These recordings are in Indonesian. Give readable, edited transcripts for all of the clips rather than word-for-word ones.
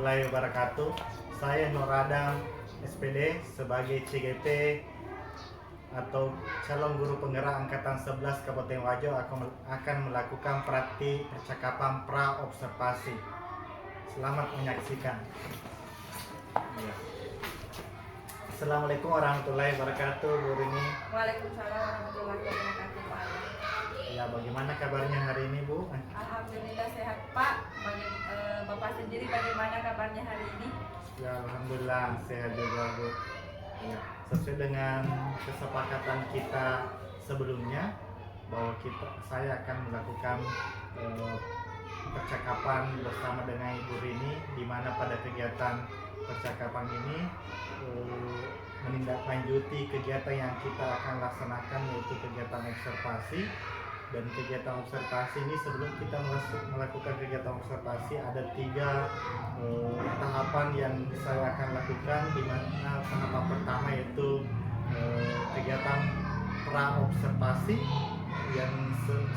warahmatullahi wabarakatuh. Saya Nur Adam SPD sebagai CGP atau calon guru penggerak angkatan 11 Kabupaten Wajo akan melakukan praktik percakapan pra observasi. Selamat menyaksikan. Ya. Assalamualaikum warahmatullahi wabarakatuh, Bu Rini. Waalaikumsalam warahmatullahi wabarakatuh, Pak. Ya, bagaimana kabarnya hari ini, Bu? Alhamdulillah sehat, Pak. Bapak sendiri bagaimana kabarnya hari ini? Ya, alhamdulillah sehat juga, Bu. Ya, sesuai dengan kesepakatan kita sebelumnya bahwa saya akan melakukan percakapan bersama dengan Ibu Rini, di mana pada kegiatan percakapan ini menindaklanjuti kegiatan yang kita akan laksanakan, yaitu kegiatan observasi. Dan kegiatan observasi ini, sebelum kita melakukan kegiatan observasi, ada 3 tahapan yang saya akan lakukan, di mana tahapan pertama yaitu kegiatan pra observasi yang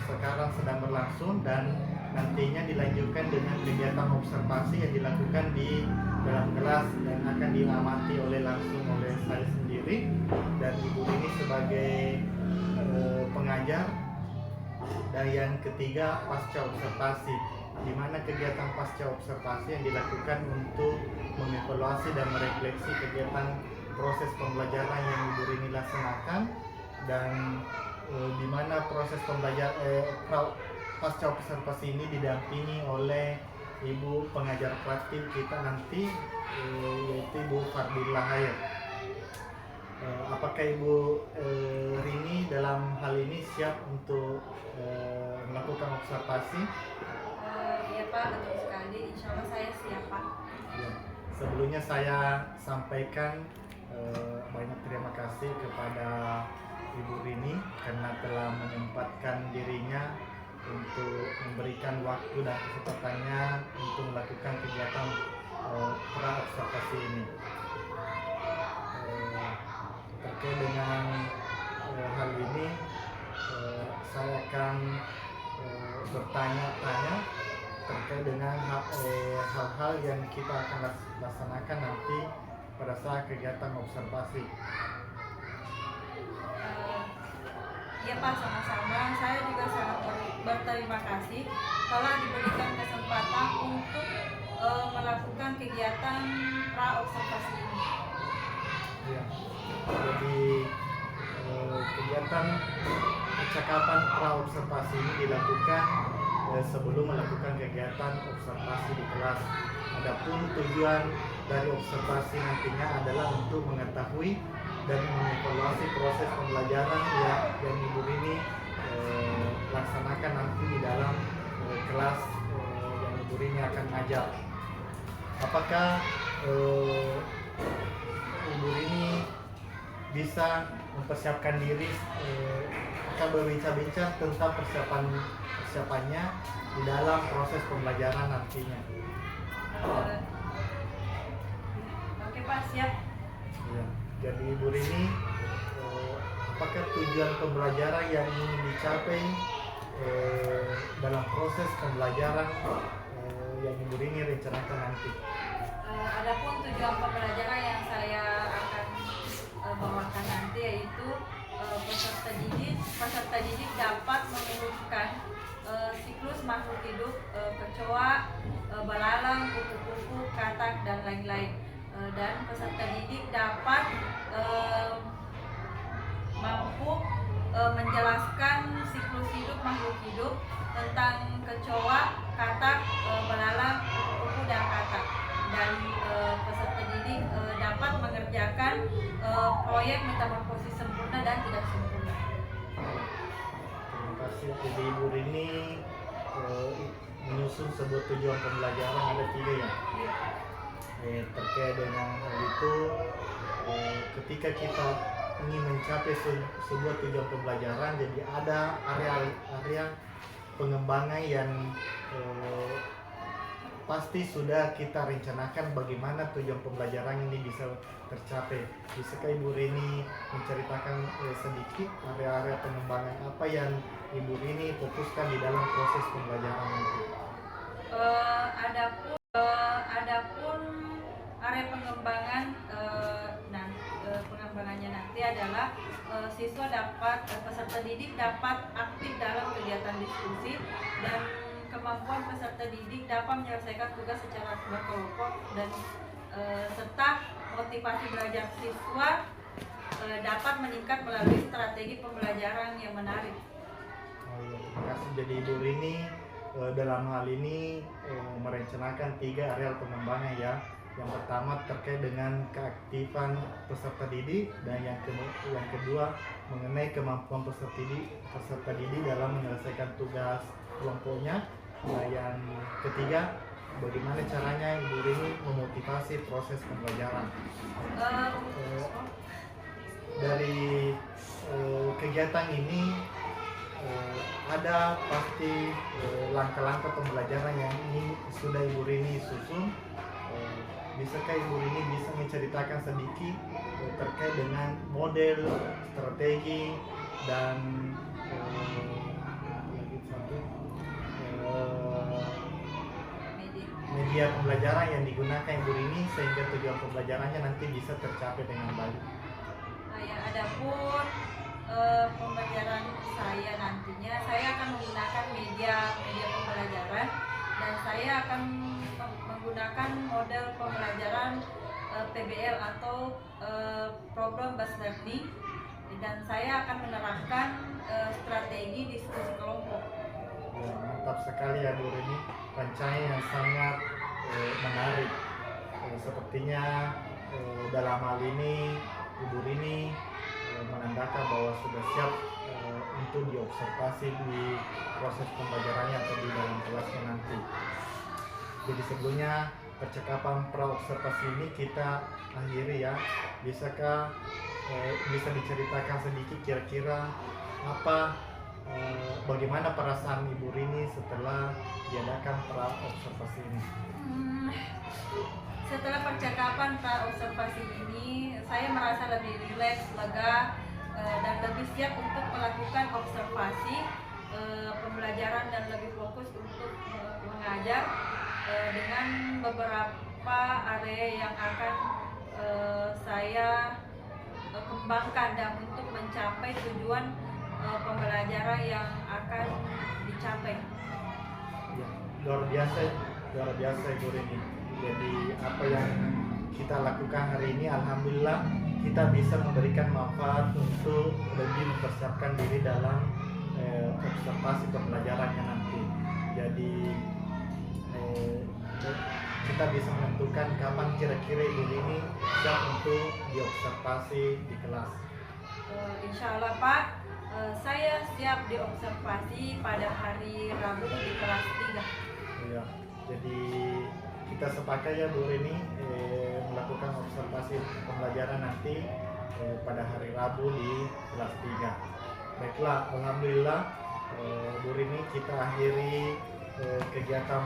sekarang sedang berlangsung, dan nantinya dilanjutkan dengan kegiatan observasi yang dilakukan di dalam kelas yang akan diamati langsung oleh saya sendiri dan Ibu ini sebagai pengajar. Dan yang ketiga, pasca observasi, di mana kegiatan pasca observasi yang dilakukan untuk mengevaluasi dan merefleksi kegiatan proses pembelajaran yang Ibu Rini laksanakan, dan di mana proses pembelajaran pasca observasi ini didampingi oleh Ibu pengajar praktik kita nanti, yaitu Ibu Fardillah Hayat. Apakah Ibu Rini dalam hal ini siap untuk melakukan observasi? Iya, Pak, betul sekali. Insya Allah saya siap, Pak. Ya. Sebelumnya saya sampaikan banyak terima kasih kepada Ibu Rini karena telah menyempatkan dirinya untuk memberikan waktu dan kesempatannya untuk melakukan kegiatan pra observasi ini. Terkait dengan hal ini, saya akan bertanya-tanya terkait dengan hal-hal yang kita akan laksanakan nanti pada saat kegiatan observasi. Iya, Pak, sama-sama. Saya juga sangat berterima kasih telah diberikan kesempatan untuk melakukan kegiatan pra observasi ini. Ya. Jadi kegiatan percakapan pra observasi ini dilakukan sebelum melakukan kegiatan observasi di kelas. Adapun tujuan dari observasi nantinya adalah untuk mengetahui dan mengevaluasi proses pembelajaran yang Ibu Rini laksanakan nanti di dalam kelas yang Ibu Rini akan ngajar. Apakah Ibu Rini bisa mempersiapkan diri, akan berbincang-bincang tentang persiapannya di dalam proses pembelajaran nantinya? Oke, Pak, siap. Ya. Jadi Ibu Rini, apakah tujuan pembelajaran yang ingin dicapai dalam proses pembelajaran yang Ibu Rini rencanakan nanti? Adapun tujuan pembelajaran yang saya akan bawakan nanti yaitu peserta didik dapat menguruskan siklus makhluk hidup, kecoa, belalang, kupu-kupu, katak, dan lain-lain. Dan peserta didik dapat mampu menjelaskan siklus hidup makhluk hidup tentang kecoa, katak, belalang, kupu-kupu, dan katak. Dan peserta didik dapat mengerjakan proyek metamorfosis sempurna dan tidak sempurna. Terima kasih. Jadi Ibu Rini menyusun sebuah tujuan pembelajaran ada 3 ya. Terkait dengan hal itu, ketika kita ingin mencapai sebuah tujuan pembelajaran, jadi ada area pengembangan yang pasti sudah kita rencanakan bagaimana tujuan pembelajaran ini bisa tercapai. Bisakah Ibu Rini menceritakan sedikit area-area pengembangan apa yang Ibu Rini fokuskan di dalam proses pembelajaran itu? Adapun pengembangannya nanti adalah peserta didik dapat aktif dalam kegiatan diskusi dan kemampuan peserta didik dapat menyelesaikan tugas secara berkelompok dan serta motivasi belajar siswa dapat meningkat melalui strategi pembelajaran yang menarik. Oh iya, terima kasih. Jadi Ibu Rini dalam hal ini merencanakan 3 areal pengembangan ya. Yang pertama terkait dengan keaktifan peserta didik dan yang kedua mengenai kemampuan peserta didik dalam menyelesaikan tugas kelompoknya. Nah, yang ketiga bagaimana caranya Ibu Rini memotivasi proses pembelajaran. Dari kegiatan ini ada pasti langkah-langkah pembelajaran yang ini sudah Ibu Rini susun. Bisakah Ibu Rini bisa menceritakan sedikit terkait dengan model, strategi, dan media pembelajaran yang digunakan Ibu Rini sehingga tujuan pembelajarannya nanti bisa tercapai dengan baik? Adapun pembelajaran saya nantinya, saya akan menggunakan media pembelajaran dan saya akan menggunakan model pembelajaran PBL atau Problem Based Learning, dan saya akan menerapkan strategi diskusi kelompok. Ya, mantap sekali ya Bu Rini, rancangan yang sangat menarik. Sepertinya dalam hal ini Ibu Rini menandakan bahwa sudah siap untuk diobservasi di proses pembelajarannya atau di dalam kelasnya nanti. Jadi sebelumnya percakapan praobservasi ini kita akhiri ya. Bisakah bisa diceritakan sedikit kira-kira bagaimana perasaan Ibu Rini setelah diadakan praobservasi ini? Setelah percakapan praobservasi ini, saya merasa lebih rileks, lega, dan lebih siap untuk melakukan observasi pembelajaran dan lebih fokus untuk mengajar dengan beberapa area yang akan saya kembangkan dan untuk mencapai tujuan pembelajaran yang akan dicapai. Ya, luar biasa Ibu Rini. Jadi apa yang kita lakukan hari ini, alhamdulillah kita bisa memberikan manfaat untuk lebih mempersiapkan diri dalam observasi pembelajarannya nanti. Jadi kita bisa menentukan kapan kira-kira Ibu Rini siap untuk diobservasi di kelas. Insya Allah Pak, saya siap diobservasi pada hari Rabu di kelas 3. Ya, jadi kita sepakat ya Bu Rini melakukan observasi pembelajaran nanti pada hari Rabu di kelas 3. Baiklah, alhamdulillah Bu Rini, kita akhiri kegiatan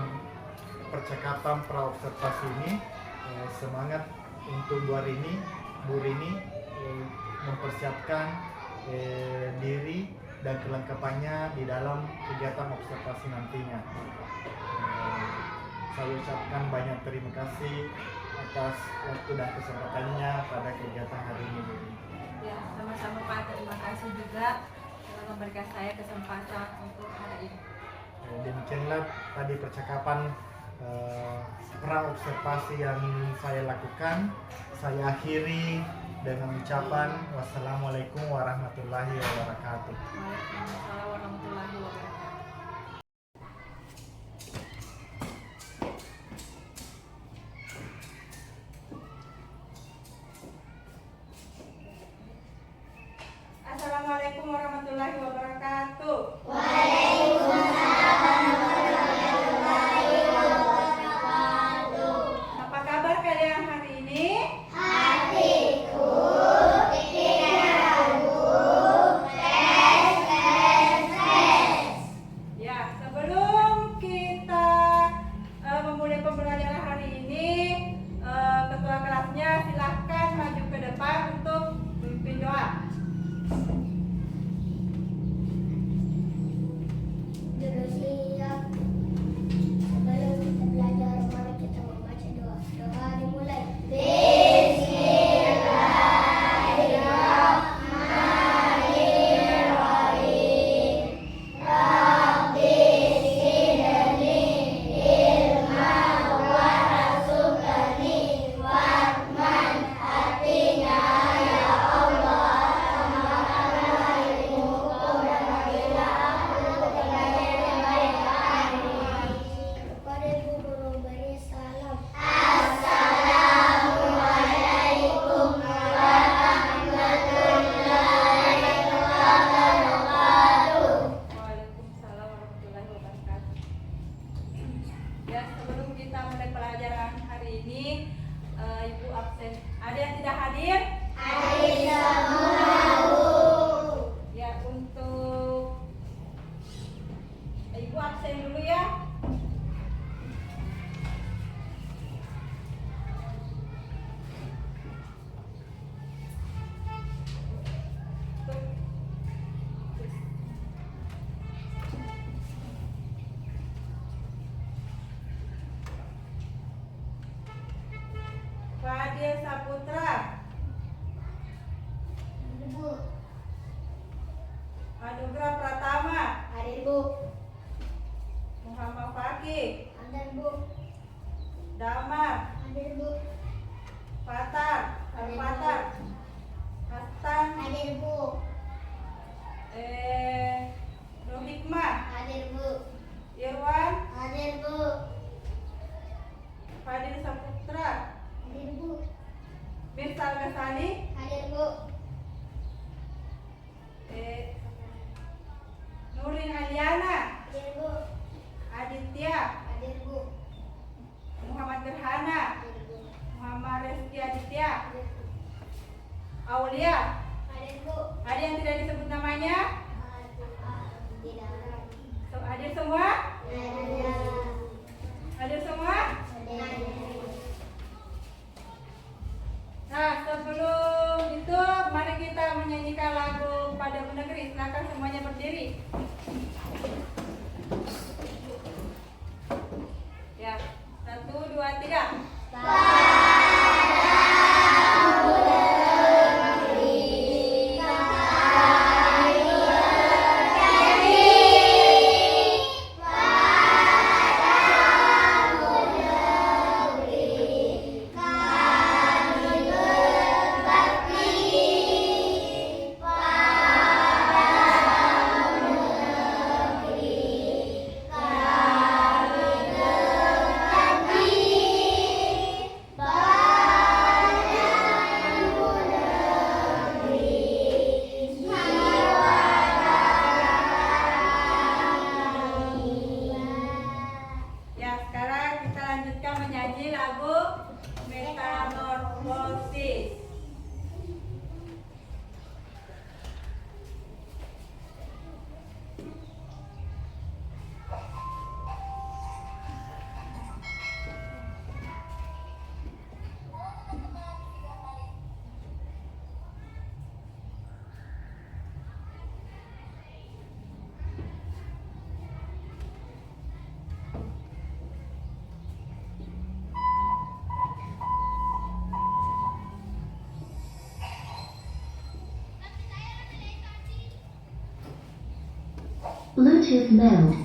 percakapan praobservasi ini. Semangat untuk Bu Rini mempersiapkan diri dan kelengkapannya di dalam kegiatan observasi nantinya. Saya ucapkan banyak terima kasih atas waktu dan kesempatannya pada kegiatan hari ini, Bu Rini. Ya, sama-sama Pak, terima kasih juga telah memberikan saya kesempatan untuk hari ini. Demikianlah tadi percakapan praobservasi yang saya lakukan. Saya akhiri dengan ucapan wassalamualaikum warahmatullahi wabarakatuh. Waalaikumsalam warahmatullahi wabarakatuh. Assalamualaikum warahmatullahi wabarakatuh. Apa kabar kalian hari ini? absen. Ada yang tidak hadir? Hadir semua, Bu. Ya, untuk Ibu absen dulu ya. Fadil Saputra, Hadir, Bu. Anugrah Pratama, Hadir, Bu. Muhammad Fakih, Hadir, Bu. Damar, Hadir, Bu. Fatar, Hadir, Bu. Fatar, Hasan, Hadir, Bu. Nur Hikmah, Hadir, Bu. Irwan, Hadir, Bu. Fadil Saputra, Hadir, Bu. Mirsal Ghazali, Hadir, Bu. Nurin Aliana, Hadir, Bu. Aditya, Hadir, Bu. Muhammad Gerhana, Hadir, Bu. Muhammad Reski Aditya, Hadir, Bu. Aulia. Hadir, Bu. Ada yang tidak disebut namanya? Tidak ada. Hadir semua? Hadir. Hadir semua? Hadir. Nah, sebelum itu mari kita menyanyikan lagu Pada Bu Negeri. Silakan semuanya berdiri. Ya, 1, 2, 3. Ya, sekarang kita lanjutkan menyanyi lagu Metamorfosis. Bluetooth mode.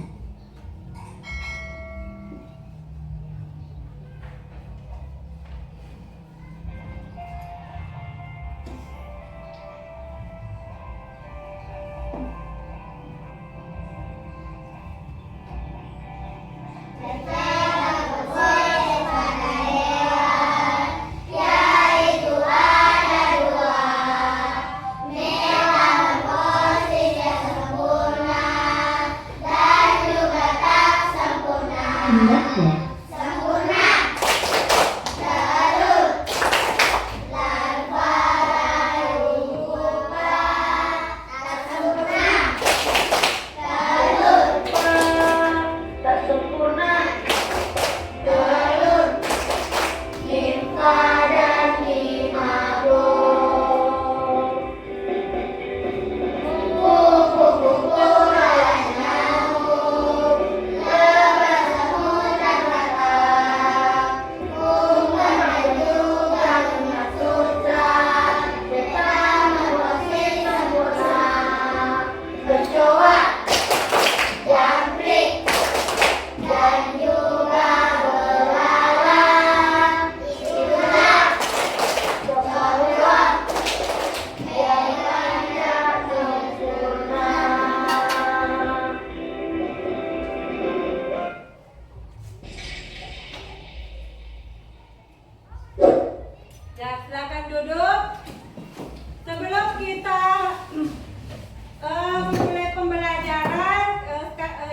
Connected. Ya, silakan duduk. Sebelum kita mulai pembelajaran,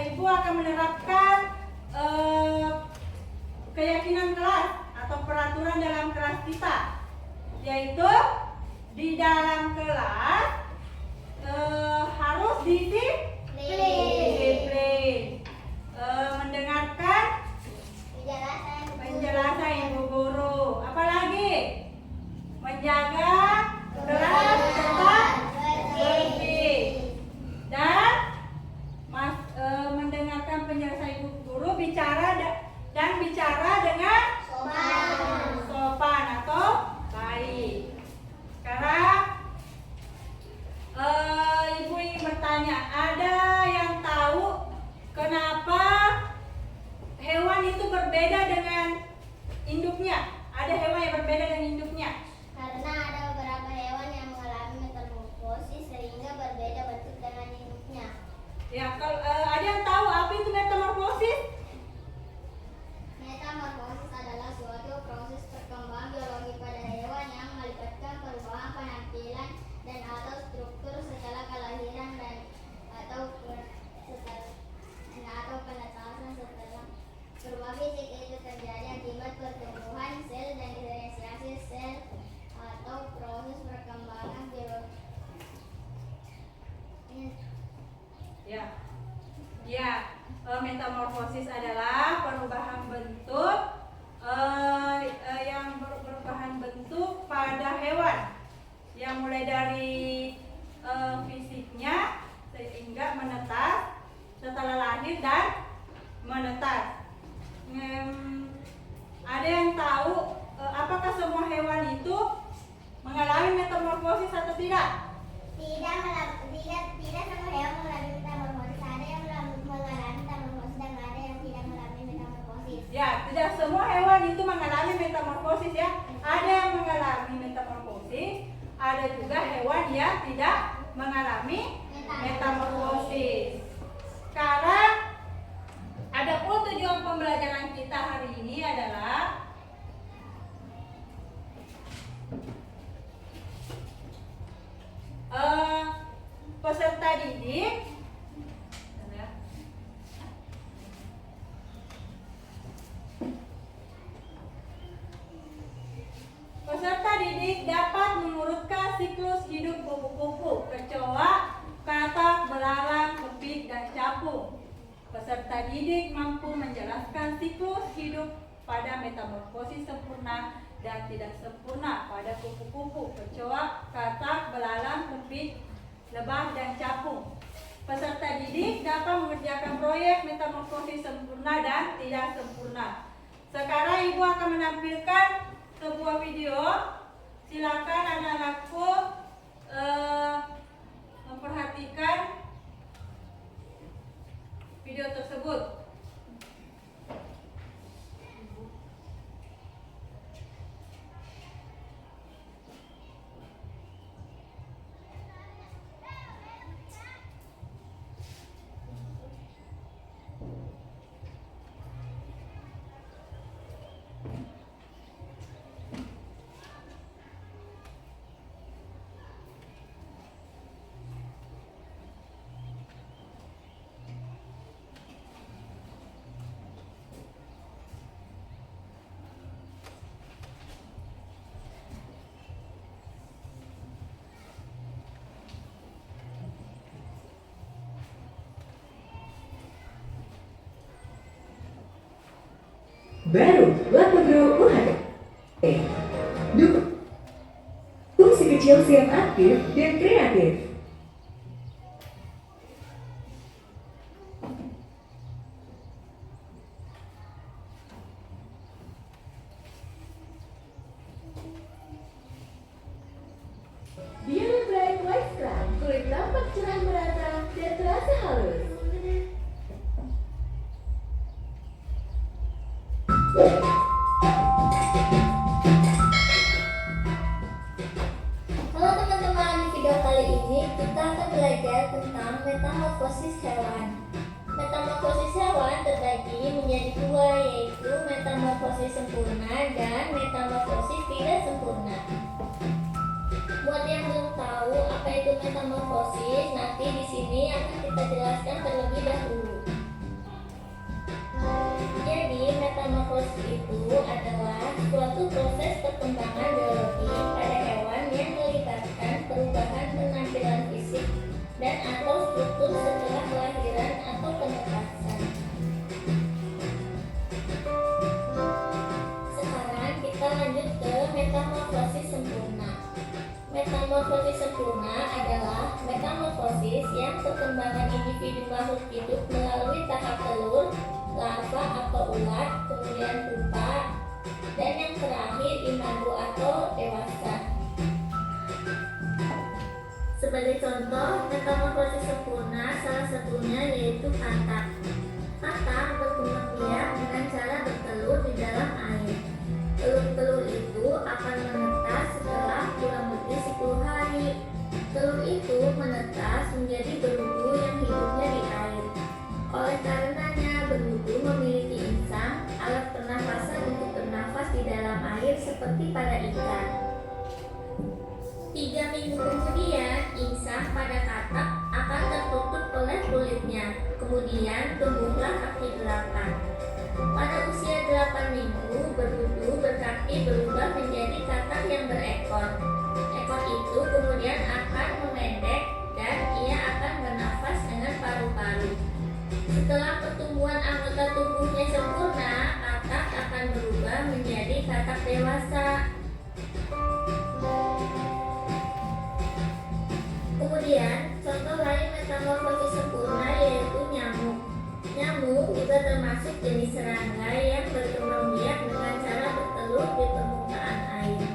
Ibu akan menerapkan keyakinan kelas atau peraturan dalam kelas kita. yaitu di dalam kelas harus disiplin, mendengarkan penjelasan ibu guru, apalagi menjaga kelas tetap bersih dan mendengarkan penjelasan ibu guru, bicara dengan sopan atau baik. Sekarang ibu ingin bertanya, ada yang tahu kenapa hewan itu berbeda dengan induknya? Ada hewan yang berbeda dengan induknya? Karena ada beberapa hewan yang mengalami metamorfosis sehingga berbeda bentuk dengan induknya. Ya, kalau ada yang tahu apa itu metamorfosis? Metamorfosis adalah suatu proses perkembangan biologi pada hewan yang melibatkan perubahan penampilan dan atau struktur setelah kelahiran dan atau penetasan setelah perubahan fisik itu terjadi akibat pertumbuhan sel dan diferensiasi sel atau proses perkembangan biologi. Metamorfosis adalah perubahan bentuk yang perubahan bentuk pada hewan yang mulai dari fisiknya sehingga menetas setelah lahir dan menetas. Ada yang tahu apakah semua hewan itu mengalami metamorfosis atau tidak? Tidak semua hewan mengalami metamorfosis. Ada yang mengalami metamorfosis dan ada yang tidak mengalami metamorfosis. Ya, tidak semua hewan itu mengalami metamorfosis ya. Ada yang mengalami metamorfosis, ada juga hewan yang tidak mengalami metamorfosis. Sekarang adapun tujuan pembelajaran kita hari ini adalah peserta didik dapat mengurutkan siklus hidup kupu-kupu, kecoa, katak, belalang, kepik, dan capung. Peserta didik mampu menjelaskan siklus hidup pada metamorfosis sempurna dan tidak sempurna pada kupu-kupu, kecoa, katak, belalang, kepik, lebah, dan capung. Peserta didik dapat mengerjakan proyek metamorfosis sempurna dan tidak sempurna. Sekarang ibu akan menampilkan sebuah video. Silakan anak-anakku memperhatikan video tersebut. Baru Lapagro UHT. Dukung si kecil siap aktif dan kreatif. Biar Bright White Scrub, kulit tampak cerah merata dan terasa halus. Halo teman-teman, di video kali ini kita akan belajar tentang metamorfosis hewan. Metamorfosis hewan terbagi menjadi dua, yaitu metamorfosis sempurna dan metamorfosis tidak sempurna. Buat yang belum tahu apa itu metamorfosis, nanti di sini akan kita jelaskan terlebih dahulu. Jadi metamorfosis itu adalah suatu proses perkembangan biologi pada Metamorfosis sempurna adalah metamorfosis yang perkembangan individu makhluk hidup melalui tahap telur, larva atau ulat, kemudian pupa, dan yang terakhir imago atau dewasa. Sebagai contoh, metamorfosis sempurna salah satunya yaitu katak. Katak berkembang biak dengan cara bertelur di dalam air. Telur-telur itu akan menetas setelah kurang lebih 10 hari. Telur itu menetas menjadi berudu yang hidupnya di air. Oleh karenanya, berudu memiliki insang, alat pernafasan untuk bernafas di dalam air seperti pada ikan. 3 minggu kemudian, insang pada katak akan tertutup oleh kulitnya. Kemudian tumbuhlah kaki 8. Pada usia 8 minggu, berudu berkaki berubah menjadi katak yang berekor. Ekor itu kemudian akan memendek dan ia akan bernafas dengan paru-paru. Setelah pertumbuhan anggota tubuhnya sempurna, katak akan berubah menjadi katak dewasa. Kemudian, contoh lain metamorfosis sempurna yaitu nyamuk. Nyamuk juga termasuk jenis serangga yang berkembang biak dengan cara bertelur di permukaan air.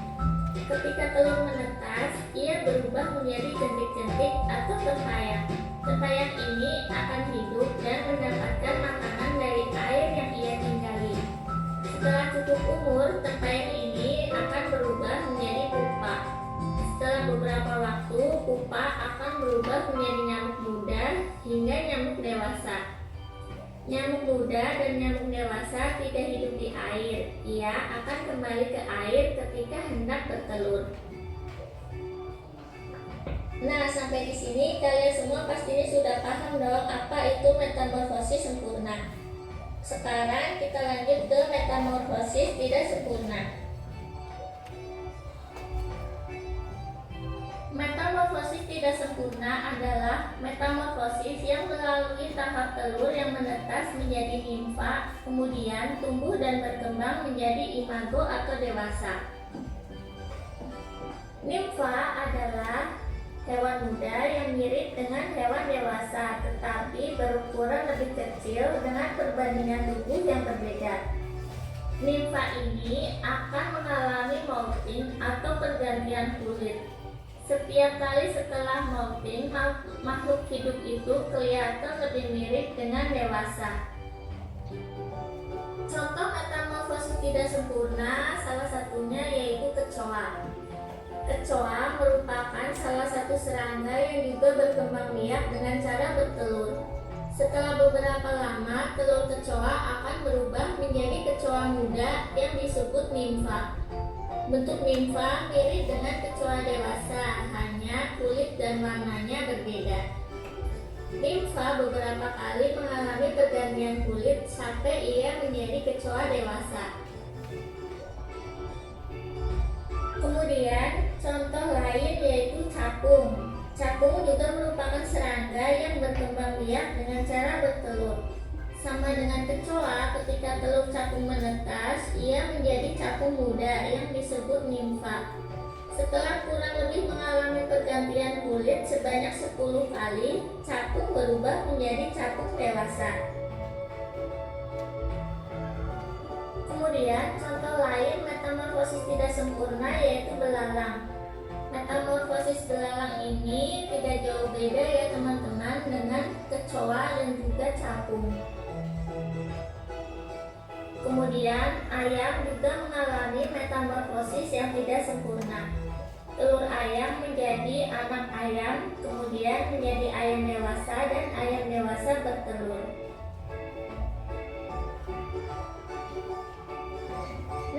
Ketika telur menetas, ia berubah menjadi jentik-jentik atau tempayan. Tempayan ini akan hidup dan mendapatkan makanan dari air yang ia tinggali. Setelah cukup umur, tempayan ini akan berubah menjadi pupa. Setelah beberapa waktu, pupa akan berubah menjadi nyamuk muda hingga nyamuk dewasa. Nyamuk muda dan nyamuk dewasa tidak hidup di air. Ia akan kembali ke air ketika hendak bertelur. Nah, sampai di sini kalian semua pastinya sudah paham dong apa itu metamorfosis sempurna. Sekarang kita lanjut ke metamorfosis tidak sempurna. Metamorfosis tidak sempurna adalah metamorfosis yang melalui tahap telur yang menetas menjadi nimfa, kemudian tumbuh dan berkembang menjadi imago atau dewasa. Nimfa adalah hewan muda yang mirip dengan hewan dewasa, tetapi berukuran lebih kecil dengan perbandingan tubuh yang berbeda. Nimfa ini akan mengalami molting atau pergantian kulit. Setiap kali setelah molting, makhluk hidup itu kelihatan lebih mirip dengan dewasa. Contoh metamorfosis tidak sempurna salah satunya yaitu kecoa. Kecoa merupakan salah satu serangga yang juga berkembang biak dengan cara bertelur. Setelah beberapa lama, telur kecoa akan berubah menjadi kecoa muda yang disebut nimfa. Bentuk nimfa mirip dengan kecoa dewasa, hanya kulit dan warnanya berbeda. Nimfa beberapa kali mengalami pergantian kulit sampai ia menjadi kecoa dewasa. Kemudian, contoh lain yaitu capung. Capung juga merupakan serangga yang berkembang biak dengan cara bertelur. Sama dengan kecoa, ketika telur capung menetas, ia menjadi capung muda yang disebut nimfa. Setelah kurang lebih mengalami pergantian kulit sebanyak 10 kali, capung berubah menjadi capung dewasa. Kemudian, contoh lain metamorfosis tidak sempurna yaitu belalang. Metamorfosis belalang ini tidak jauh beda ya teman-teman dengan kecoa dan juga capung. Kemudian, ayam juga mengalami metamorfosis yang tidak sempurna. Telur ayam menjadi anak ayam, kemudian menjadi ayam dewasa dan ayam dewasa bertelur.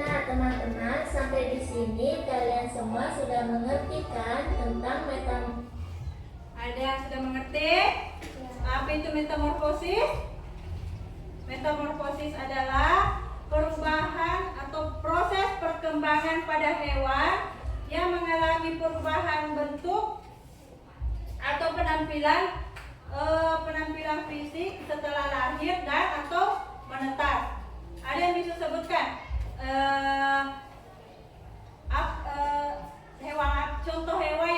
Nah, teman-teman, sampai di sini kalian semua sudah mengerti kan tentang Ada yang sudah mengerti? Apa itu metamorfosis? Metamorfosis adalah perubahan atau proses perkembangan pada hewan yang mengalami perubahan bentuk atau penampilan fisik setelah lahir dan atau menetas. Ada yang bisa sebutkan contoh hewan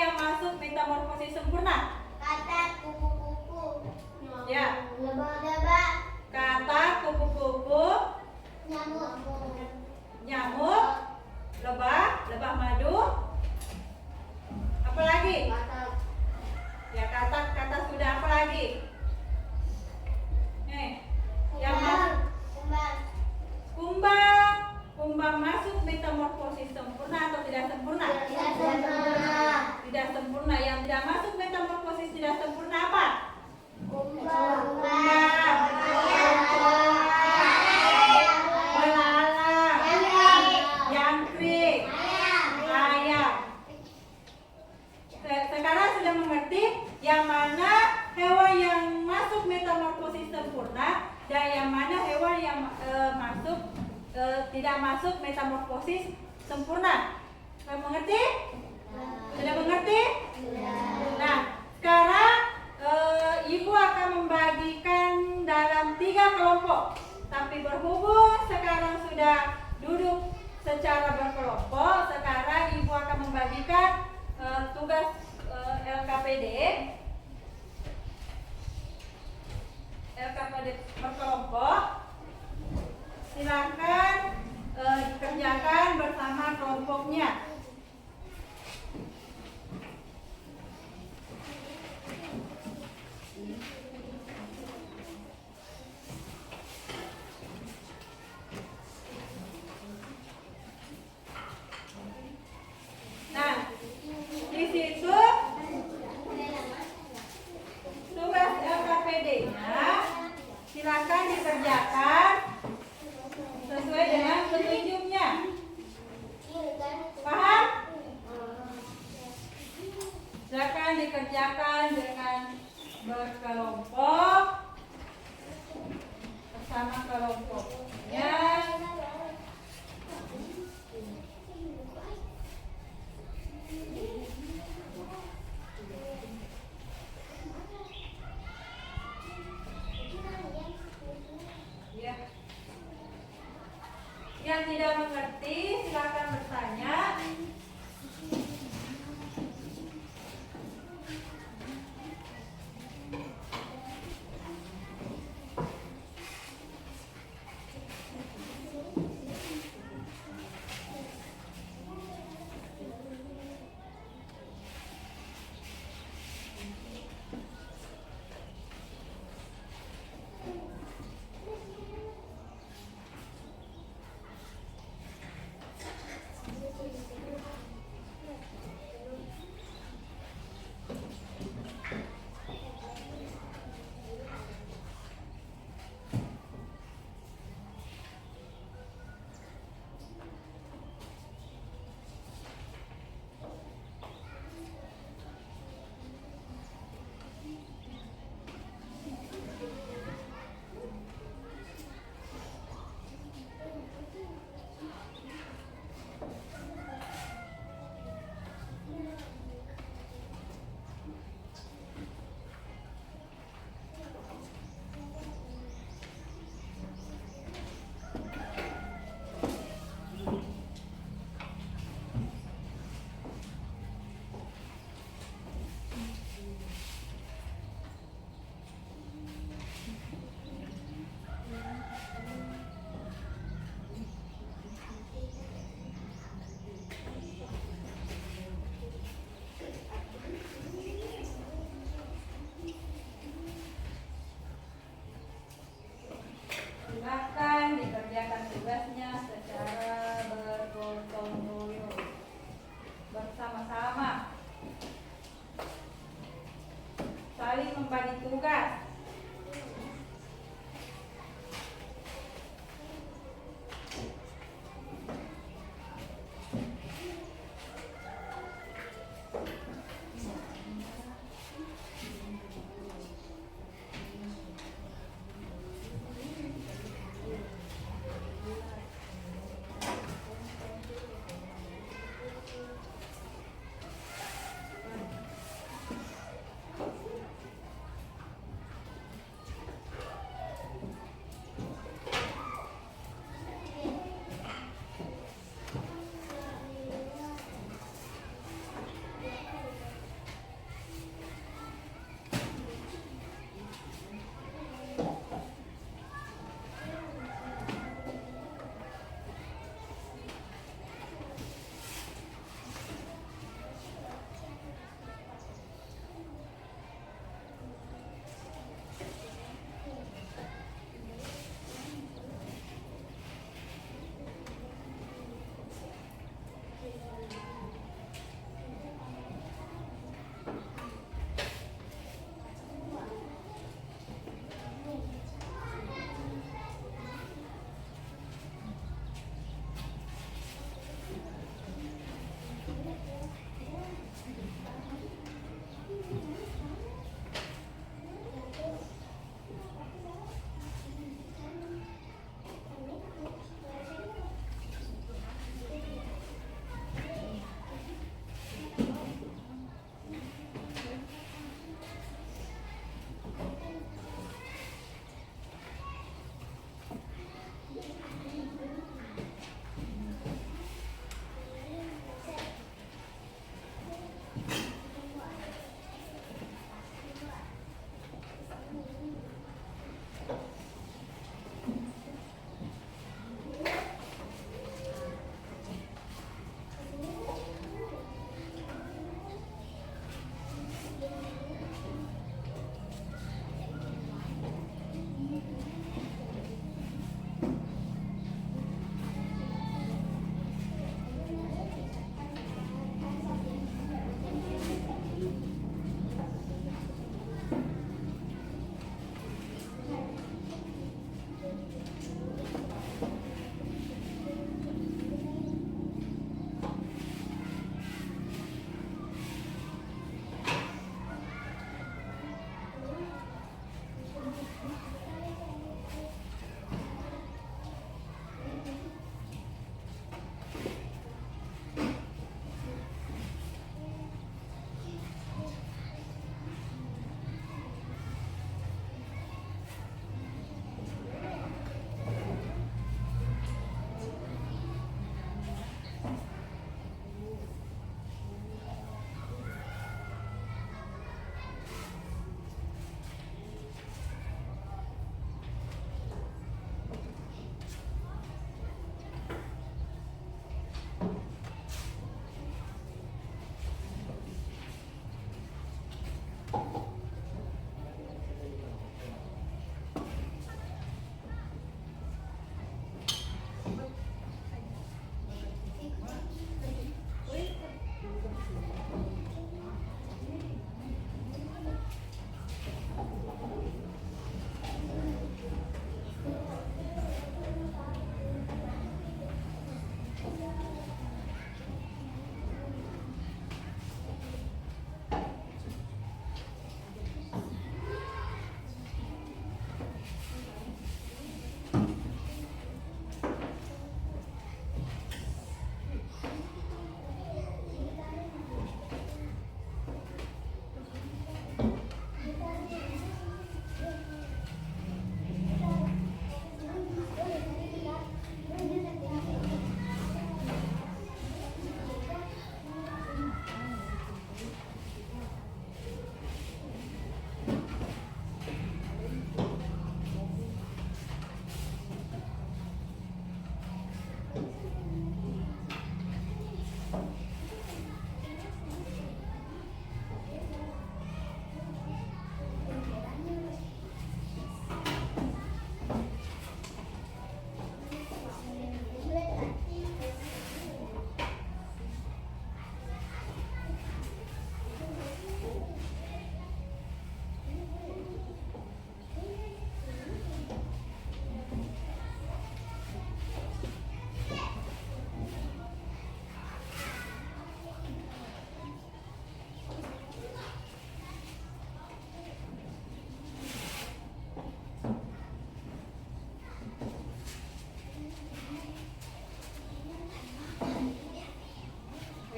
termasuk metamorfosis sempurna. Sudah mengerti? Sudah mengerti? Nah, sekarang Ibu akan membagikan dalam 3 kelompok. Tapi berhubung sekarang sudah duduk secara berkelompok, sekarang Ibu akan membagikan tugas LKPD berkelompok. Silakan dikerjakan bersama kelompoknya. Nah, di situ tugas LKPD-nya silakan dikerjakan sesuai dengan petunjuknya. Paham? Silakan dikerjakan dengan berkelompok bersama kelompoknya. Ya. Yang tidak mengerti silakan bertanya. Silakan dikerjakan tugasnya secara bergotong royong bersama-sama, saling membagi tugas.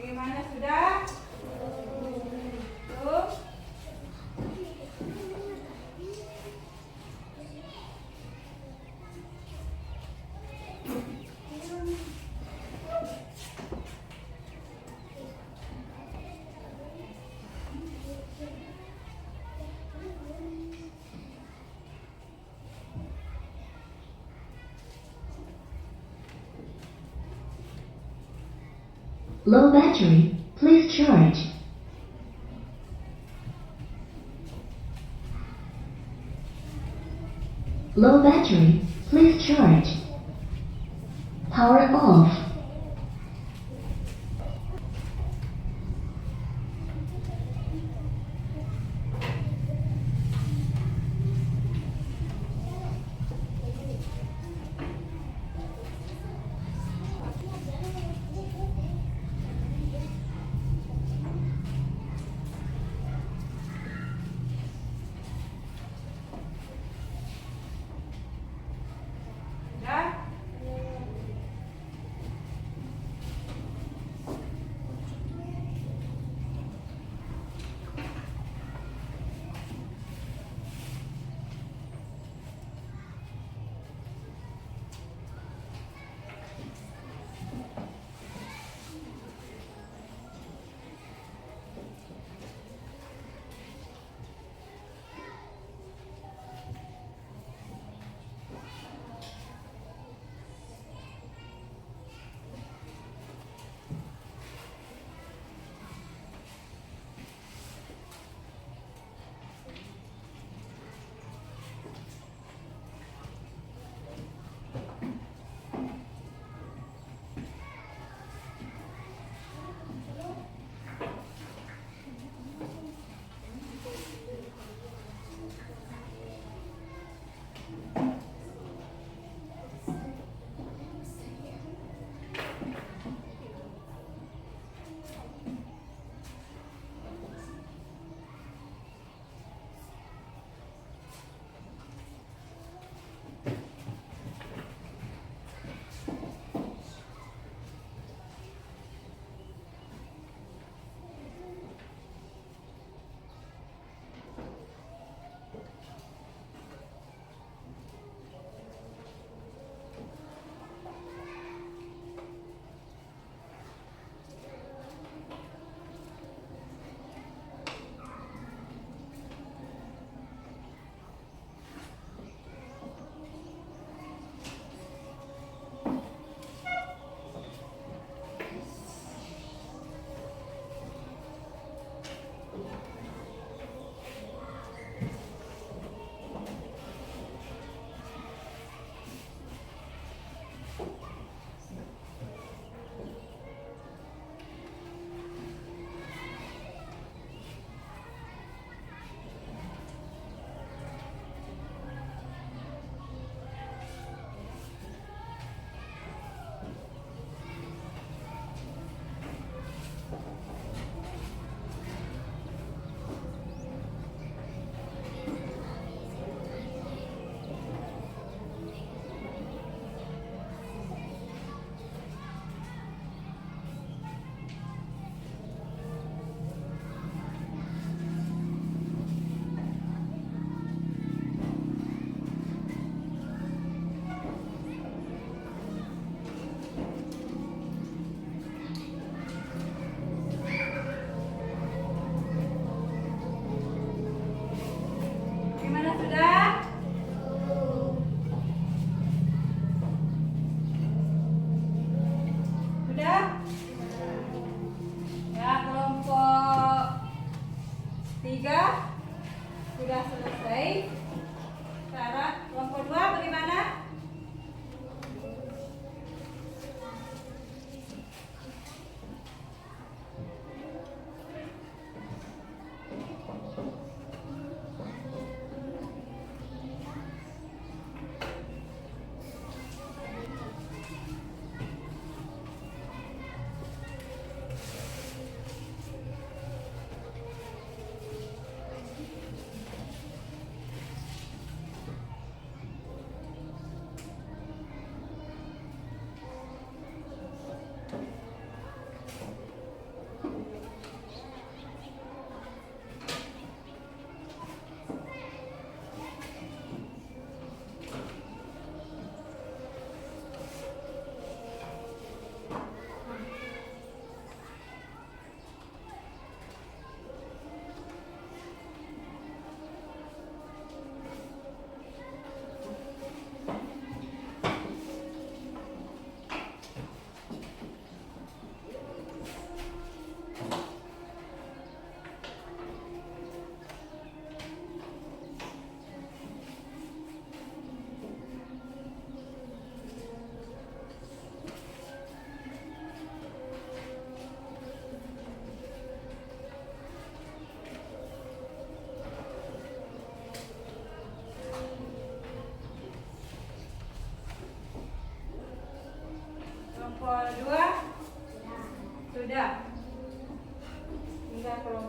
Bagaimana sudah? Tuh. Low battery. Please charge. Low battery. Please charge. Power off. Sudah?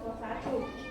kelompok 1.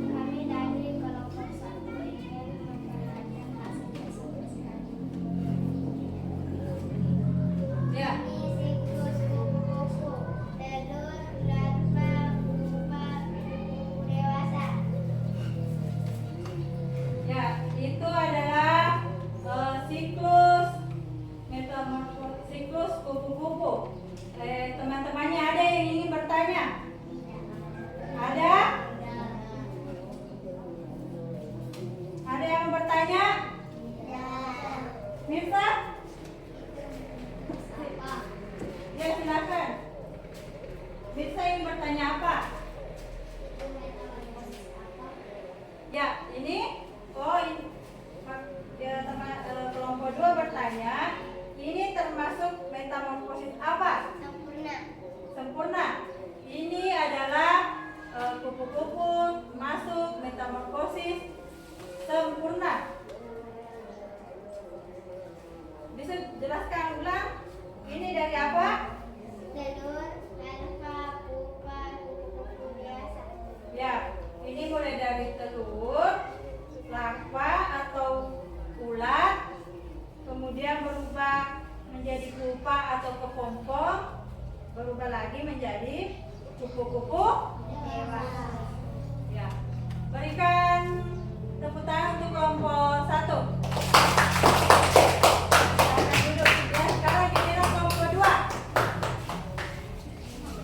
Kami dari kelompok 1 ingin memperlihatkan kupu-kupu. Teman-temannya ada yang ingin bertanya? Ada? Ada yang mau bertanya? Mirsa? Ya, silakan. Mirsa ingin bertanya apa? Ya, ini ya, kelompok 2 bertanya, ini termasuk metamorfosis apa? Sempurna. Ini adalah kupu-kupu masuk metamorfosis sempurna. Bisa jelaskan ulang? Ini dari apa? Ya, ini mulai dari telur, larva atau ulat, kemudian berubah menjadi pupa atau kepompong, berubah lagi menjadi kupu-kupu dewasa. Ya, berikan tepuk tangan untuk kelompok 1. Silakan duduk. Ya, sekarang giliran kelompok 2.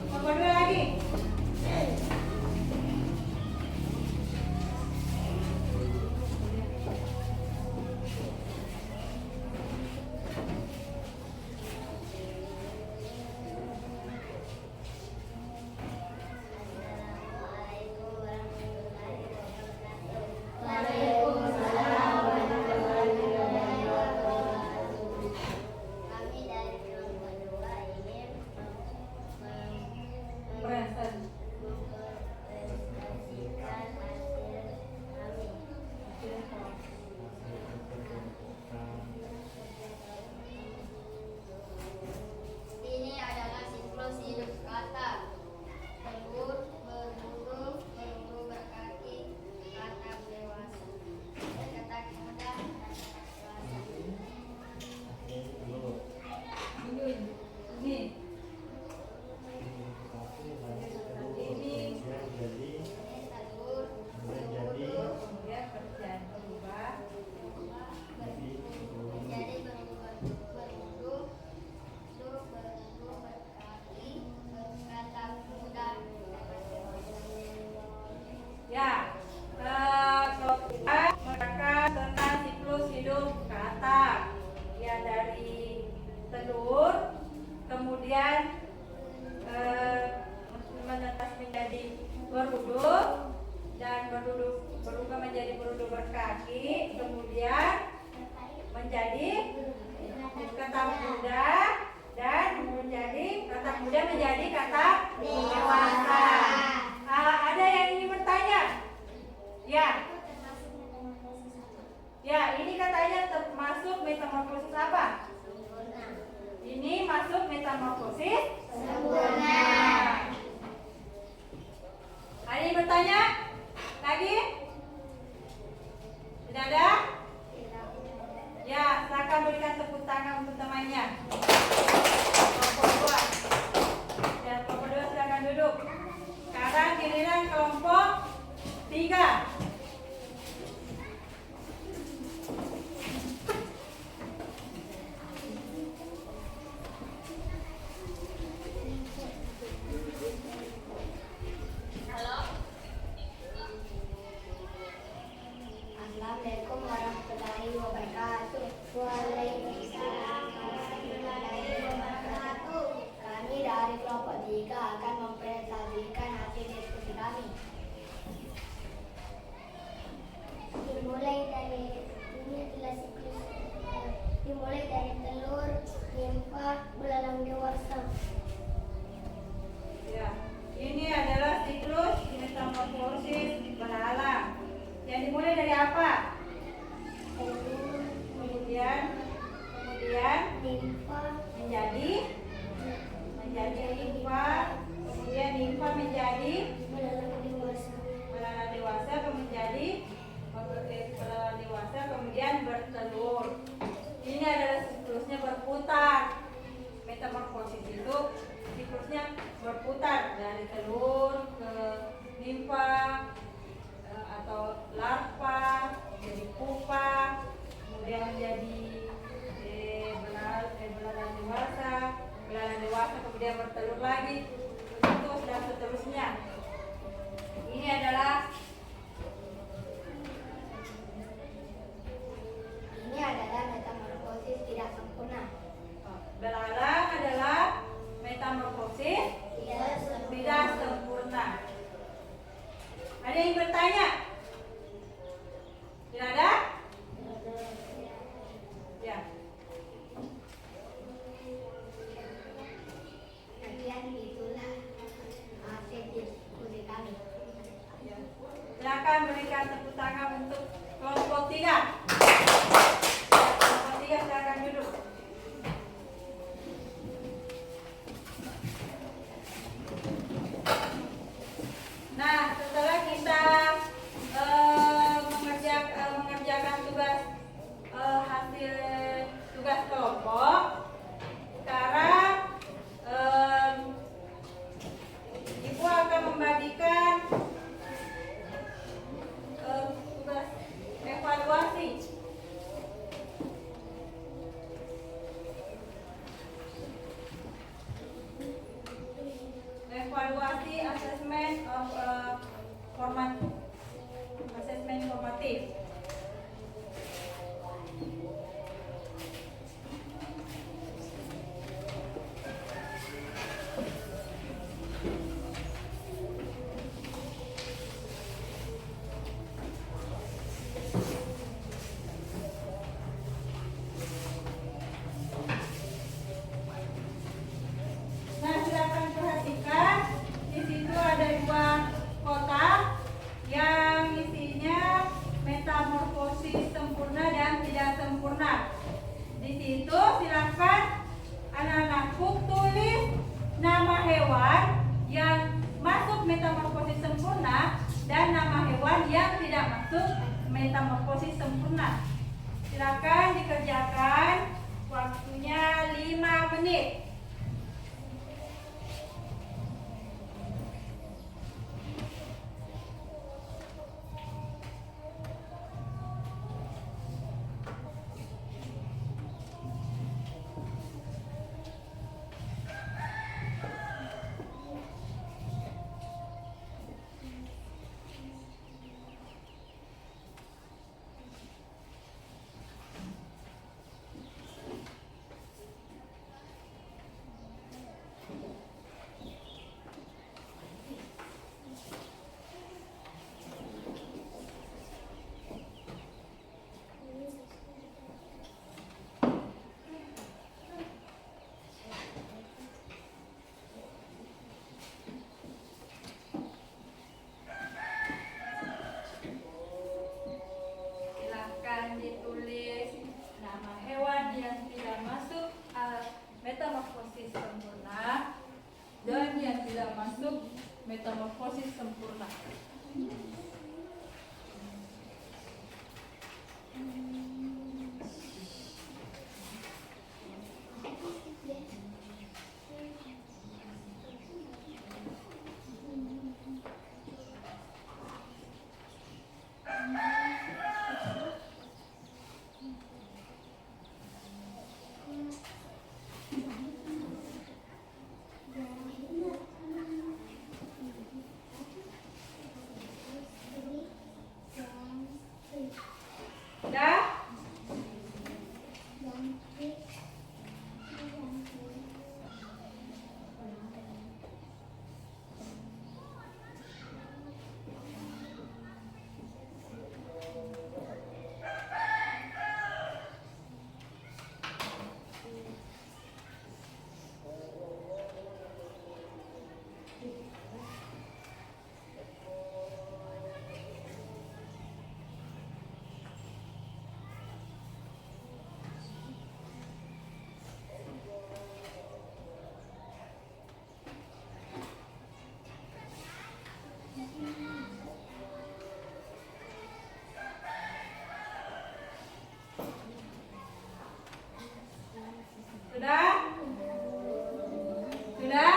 Kelompok 2 lagi. Ini adalah siklus hidup kata. Telur, berbulu, berbulu berkaki, katak dewasa. Katak muda, katak dewasa. Ini. Telur, Kemudian berubah. menjadi berbulu, berbulu berkaki, katak muda, katak dewasa. Ya, mereka tentang siklus hidup kata. Ya, dari telur, kemudian menetas menjadi beruduk, dan berubah menjadi beruduk berkaki, kemudian menjadi katak muda, dan katak muda menjadi katak dewasa. Ada yang ingin bertanya? Ya. Ya, ini katanya termasuk metamorfosis apa? Ini masuk metamorfosis sempurna. Ada yang bertanya? Lagi? Tidak ada? Ya, silakan berikan tepuk tangan untuk temannya. Kelompok 2. Ya, kelompok 2 silakan duduk. Sekarang giliran kelompok 3. Assalamualaikum warahmatullahi wabarakatuh. Waalaikumsalam warahmatullahi wabarakatuh. Kami dari kelompok 3 akan mempresentasikan hasil diskusi kami. Dimulai dari telur, nimfa, belalang dewasa. Ya, ini adalah siklus metamorfosis belalang. Yang dimulai dari apa? Kemudian Nimfa, menjadi nimfa, kemudian nimfa menjadi belalang dewasa. belalang dewasa, belalang dewasa, kemudian bertelur. Ini adalah siklusnya berputar. Metamorfosis itu siklusnya berputar dari telur ke nimfa atau larva, jadi pupa, kemudian menjadi belalang dewasa, Di situ silakan anak-anakku tulis nama hewan yang masuk metamorfosis sempurna dan nama hewan yang tidak masuk metamorfosis sempurna. Silakan dikerjakan, waktunya 5 menit. Ditulis nama hewan yang tidak masuk metamorfosis sempurna dan yang tidak masuk metamorfosis sempurna. Dah? Sudah? Sudah?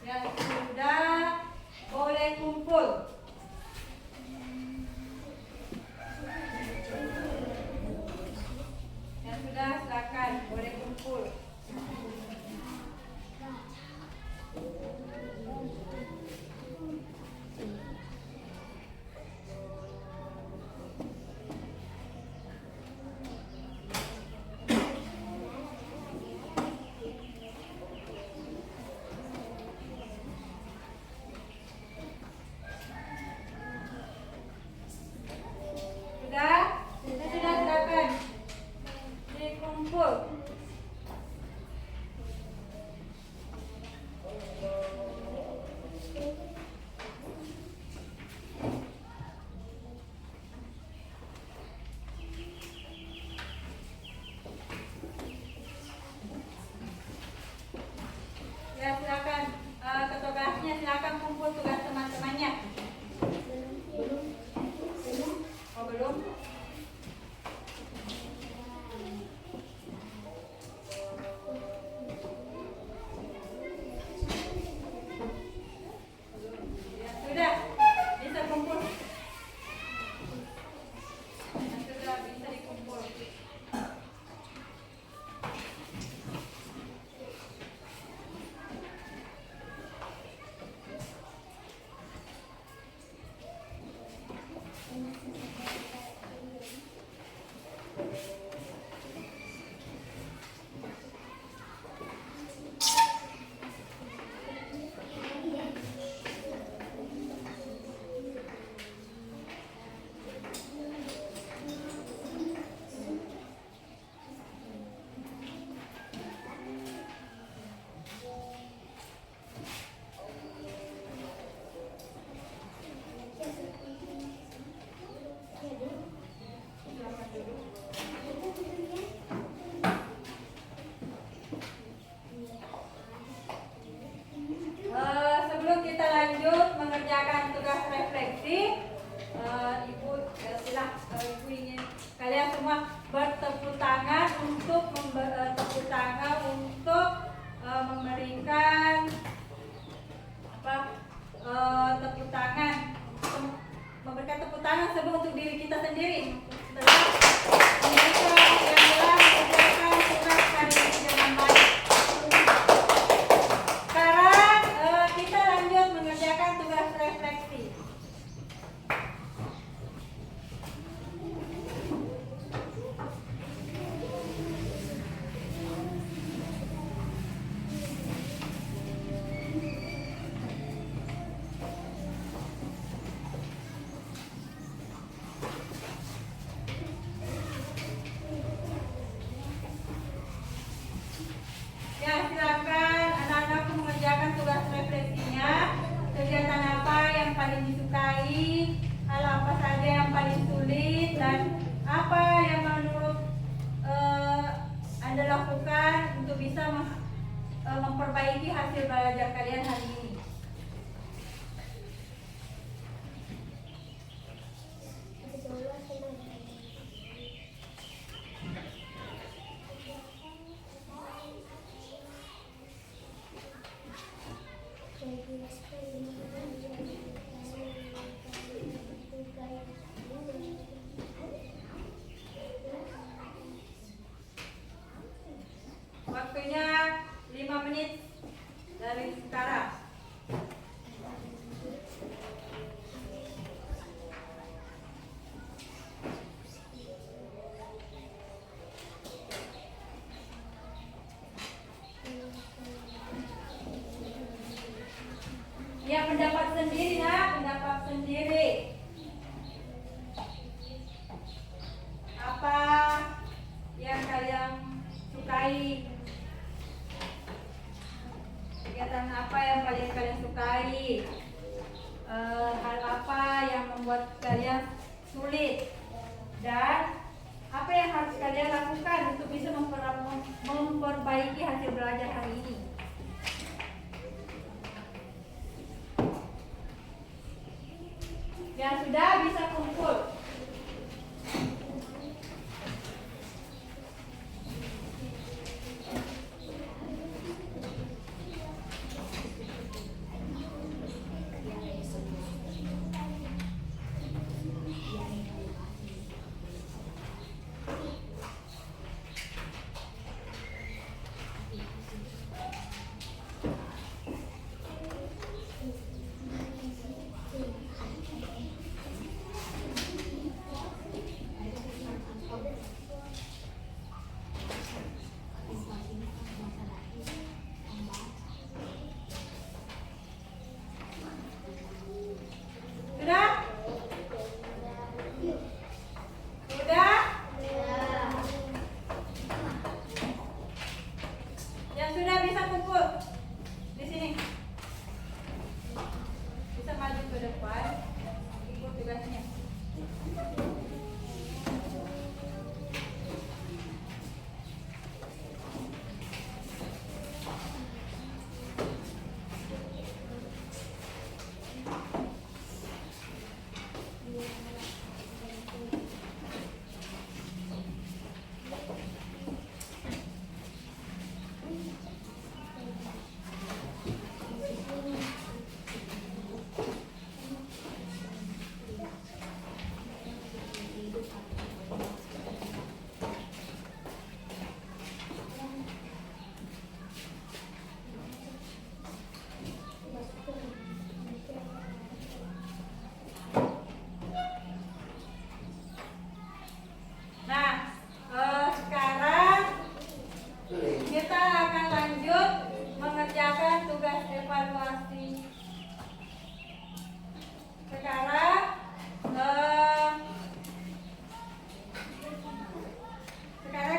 Yang sudah boleh kumpul. Yang sudah silakan boleh kumpul. tersebut untuk diri kita sendiri. Setelah membaca yang telah mengerjakan tugas hari ini dengan baik. Sekarang kita lanjut mengerjakan tugas refleksi. Ya, silakan anak-anakku mengerjakan tugas refleksinya. Kegiatan apa yang paling disukai, hal apa saja yang paling sulit, dan apa yang menurut Anda lakukan untuk bisa memperbaiki hasil belajar kalian hari ini. Waktunya 5 menit dari sekarang. Ya, pendapat sendiri nah, pendapat sendiri. Apa yang kalian sukai? Kegiatan apa yang paling kalian sukai? Hal apa yang membuat kalian sulit? Dan apa yang harus kalian lakukan untuk bisa memperbaiki hasil belajar hari ini? Yang sudah bisa kumpul. Sudah? Sudah? Yang sudah bisa kumpul di sini. Bisa maju ke depan, ikut tugasnya. Nah, sekarang kita akan lanjut mengerjakan tugas evaluasi. Sekarang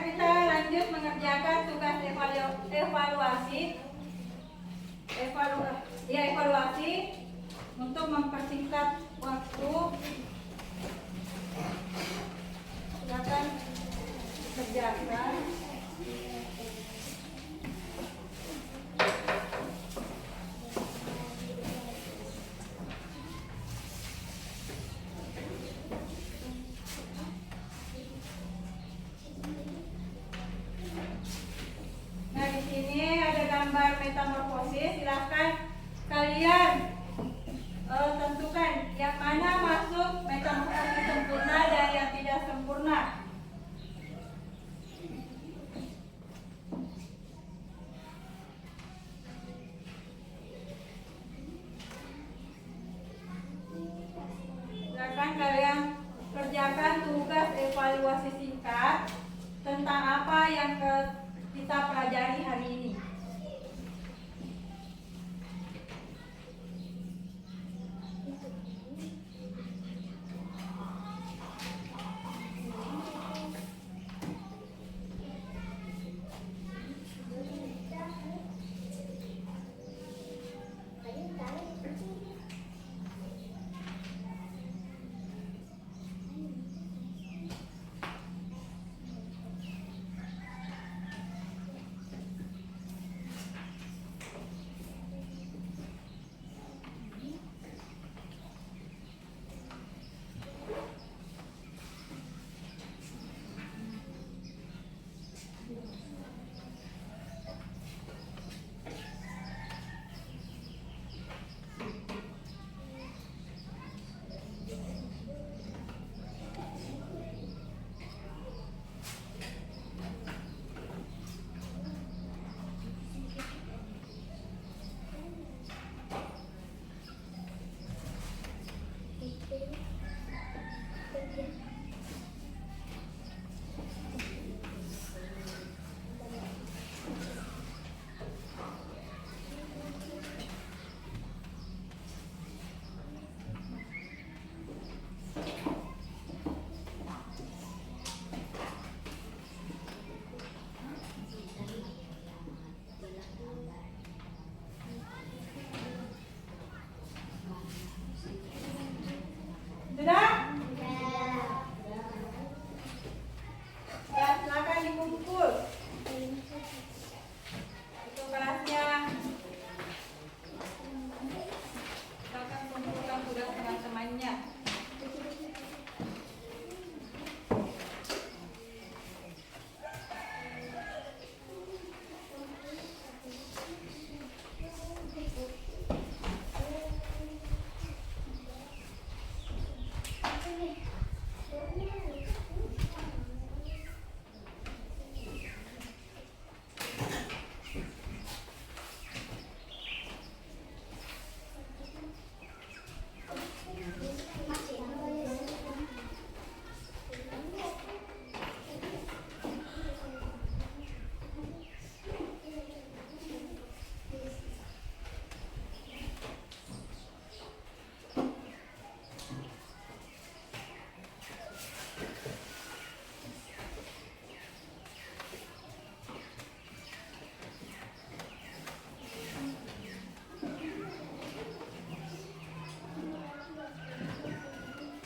kita lanjut mengerjakan tugas evaluasi untuk mempersingkat waktu. Silakan kerjakan. Nah, di sini ada gambar metamorfosis. Silahkan kalian tentukan yang mana masuk metamorfosis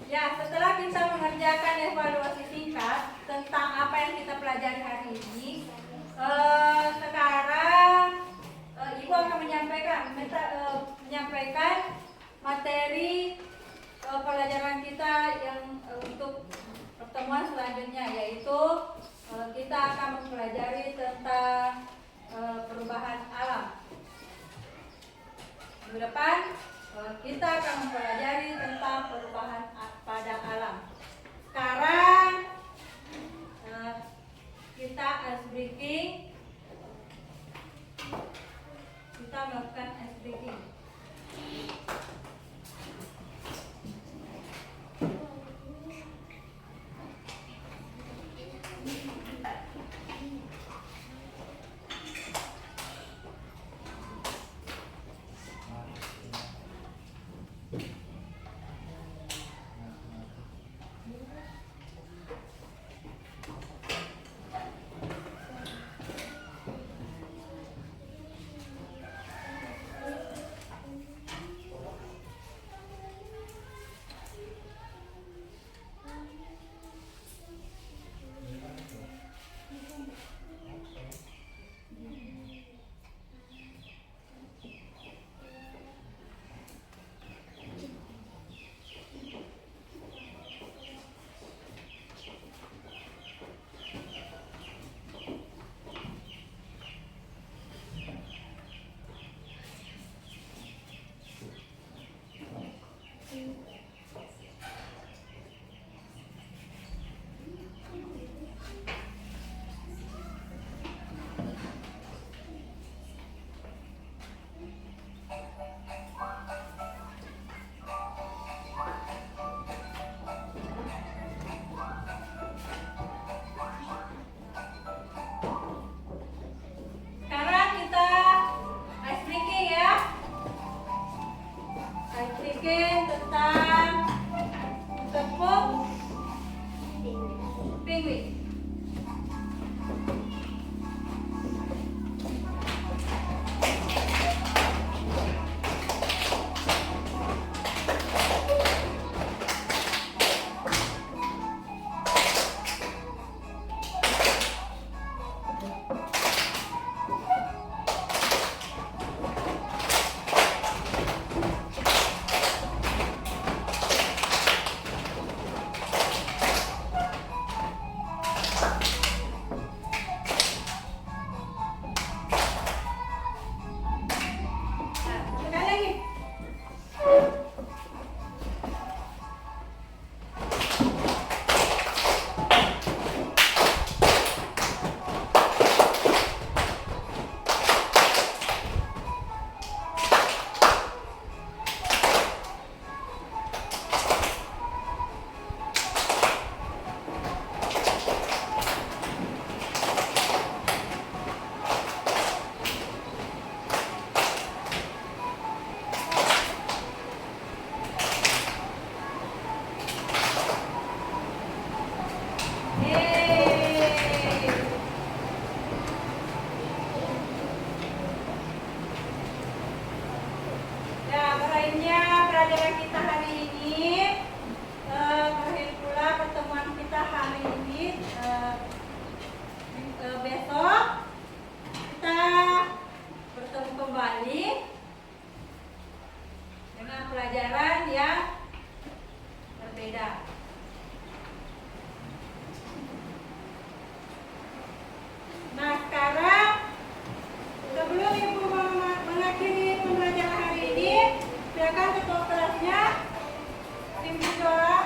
Ya, setelah kita mengerjakan evaluasi singkat tentang apa yang kita pelajari hari ini, sekarang Ibu akan menyampaikan materi pelajaran kita yang untuk pertemuan selanjutnya, yaitu kita akan mempelajari tentang perubahan alam. Minggu depan kita akan mempelajari tentang perubahan pada alam. Sekarang kita ice breaking. Kita melakukan ice breaking. Sekarang kita ice breaking ya. Ice breaking tentang tepung penguin. Pelajaran kita hari ini, berakhir pula pertemuan kita hari ini. Besok kita bertemu kembali dengan pelajaran yang berbeda. Nah, sekarang sebelum Ibu mengakhiri pembelajaran hari ini, silakan ketua kelasnya pimpin doa.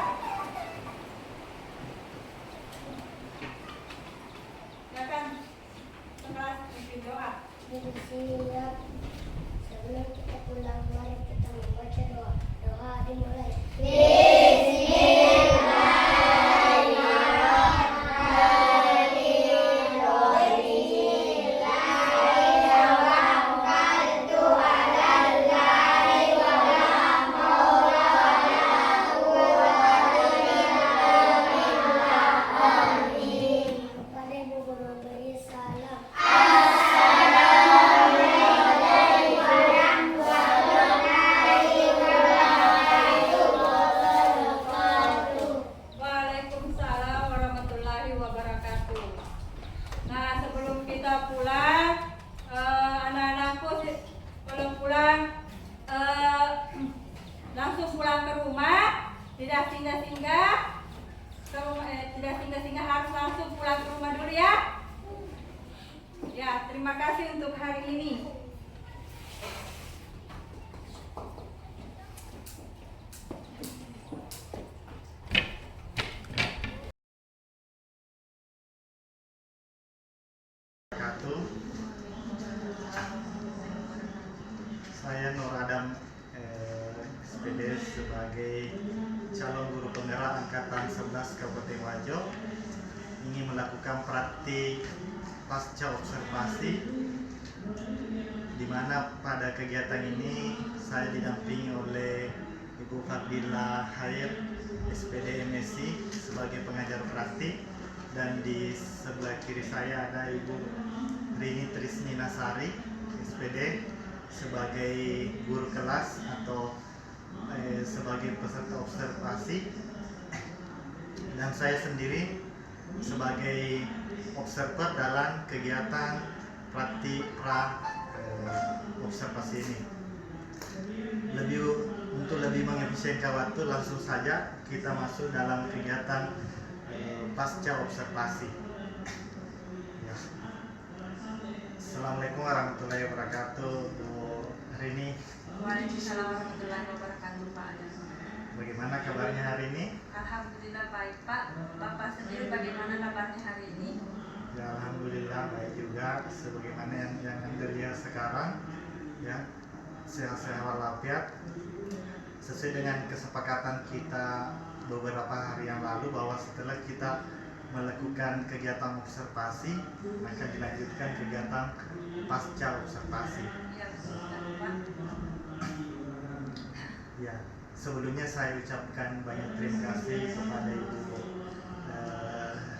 Silakan kelas pimpin doa. Siap. Sebelum kita pulang, mari kita membaca doa. Doa dimulai. Kepada Ibu Guru beri salam. wabarakatuh. Saya Nur Adam, SPD sebagai calon guru penggerak angkatan 11 Kabupaten Wajo, ingin melakukan praktik pasca observasi, di mana pada kegiatan ini saya didampingi oleh Ibu Fadila Khair, SPD MSI sebagai pengajar praktik, dan di sebelah kiri saya ada Ibu Rini Trisni Nasari, SPD sebagai guru kelas atau sebagai peserta observasi, dan saya sendiri sebagai observer dalam kegiatan praktik observasi ini. Untuk lebih mengefisienkan waktu, langsung saja kita masuk dalam kegiatan pasca observasi. Ya. Assalamualaikum warahmatullahi wabarakatuh, Bu Rini. Waalaikumsalam warahmatullahi wabarakatuh, Pak Adam. Bagaimana kabarnya hari ini? Alhamdulillah baik, Pak. Bapak sendiri bagaimana kabarnya hari ini? Ya, alhamdulillah baik juga, sebagaimana yang Anda lihat sekarang, ya, sehat-sehat walafiat, sesuai dengan kesepakatan kita beberapa hari yang lalu bahwa setelah kita melakukan kegiatan observasi, maka dilanjutkan kegiatan pasca observasi. Iya, betul sekali, Pak. Ya, sebelumnya saya ucapkan banyak terima kasih kepada Ibu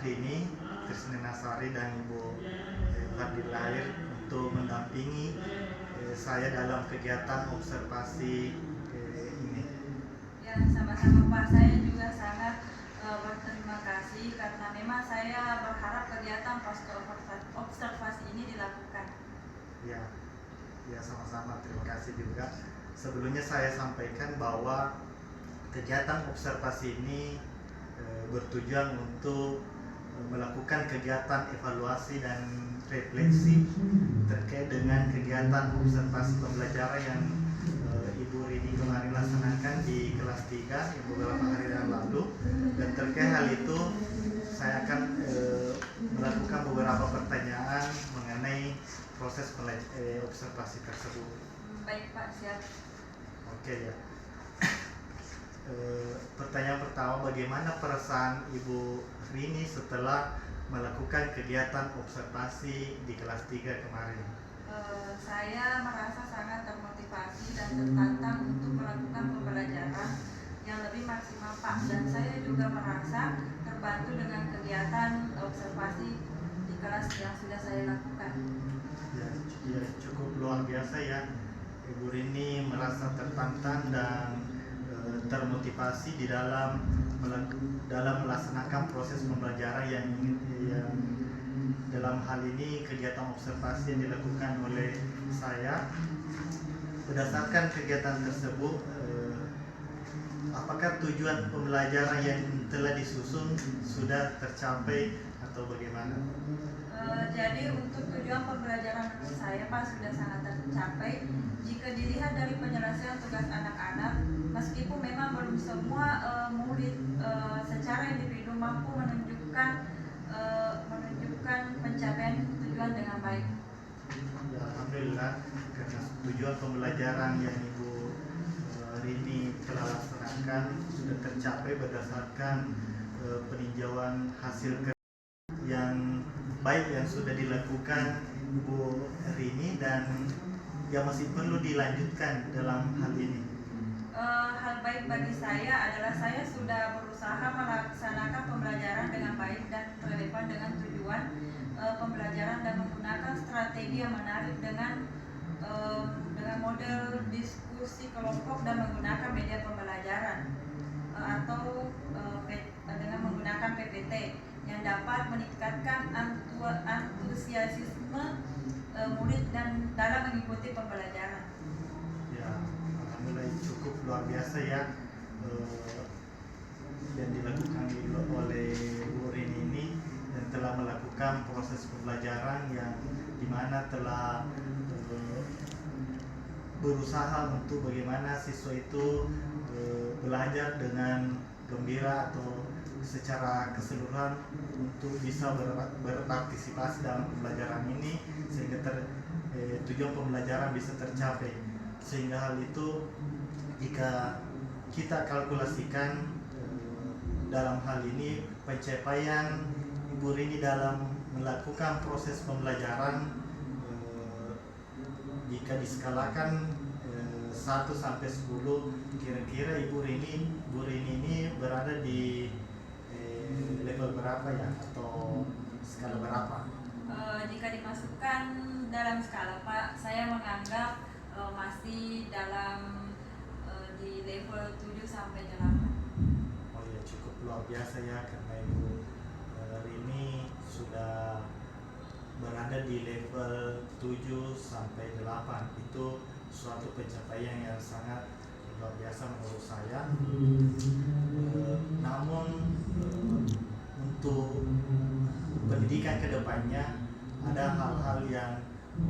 Rini Trisni Nasari dan Ibu Fadila Khair untuk mendampingi saya dalam kegiatan observasi ini. Ya, sama-sama, Pak. Saya juga sangat berterima kasih karena memang saya berharap kegiatan pasca observasi ini dilakukan. Ya, ya, sama-sama, terima kasih juga. Sebelumnya saya sampaikan bahwa kegiatan observasi ini bertujuan untuk melakukan kegiatan evaluasi dan refleksi terkait dengan kegiatan observasi pembelajaran yang Ibu Rini kemarin laksanakan di kelas 3 beberapa hari yang lalu, dan terkait hal itu saya akan melakukan beberapa pertanyaan mengenai proses observasi tersebut. Baik, Pak, siap. Oke, ya. Pertanyaan pertama, bagaimana perasaan Ibu Rini setelah melakukan kegiatan observasi di kelas 3 kemarin? Saya merasa sangat termotivasi dan tertantang untuk melakukan pembelajaran yang lebih maksimal, Pak. Dan saya juga merasa terbantu dengan kegiatan observasi di kelas yang sudah saya lakukan. Ya, cukup luar biasa ya. Ibu Rini merasa tertantang dan termotivasi di dalam melaksanakan proses pembelajaran yang dalam hal ini kegiatan observasi yang dilakukan oleh saya. Berdasarkan kegiatan tersebut, apakah tujuan pembelajaran yang telah disusun sudah tercapai atau bagaimana? Jadi untuk tujuan pembelajaran menurut saya, Pak, sudah sangat tercapai. Jika dilihat dari penyelesaian tugas anak-anak, meskipun memang belum semua murid secara individu mampu menunjukkan pencapaian tujuan dengan baik. Ya, alhamdulillah, karena tujuan pembelajaran yang Ibu Rini telah laksanakan sudah tercapai berdasarkan peninjauan hasil yang baik yang sudah dilakukan Ibu Rini dan yang masih perlu dilanjutkan dalam hal ini. Hal baik bagi saya adalah saya sudah berusaha melaksanakan pembelajaran dengan baik dan relevan dengan tujuan pembelajaran dan menggunakan strategi yang menarik dengan model diskusi kelompok dan menggunakan media pembelajaran atau dengan menggunakan PPT yang dapat meningkatkan antusiasme murid dan dalam mengikuti pembelajaran. Ya, alhamdulillah cukup luar biasa ya yang dilakukan oleh Bu Rini ini, yang telah melakukan proses pembelajaran yang dimana telah berusaha untuk bagaimana siswa itu belajar dengan gembira atau secara keseluruhan untuk bisa berpartisipasi dalam pembelajaran ini sehingga tujuan pembelajaran bisa tercapai. Sehingga hal itu jika kita kalkulasikan dalam hal ini pencapaian Ibu Rini dalam melakukan proses pembelajaran jika diskalakan 1 sampai 10, kira-kira Ibu Rini ini berada di level berapa ya, atau skala berapa? Jika dimasukkan dalam skala Pak, saya menganggap masih dalam di level 7 sampai 8. Oh ya, cukup luar biasa ya, karena Ibu Rini sudah berada di level 7 sampai 8. Itu suatu pencapaian yang sangat luar biasa menurut saya. Namun untuk pendidikan kedepannya ada hal-hal yang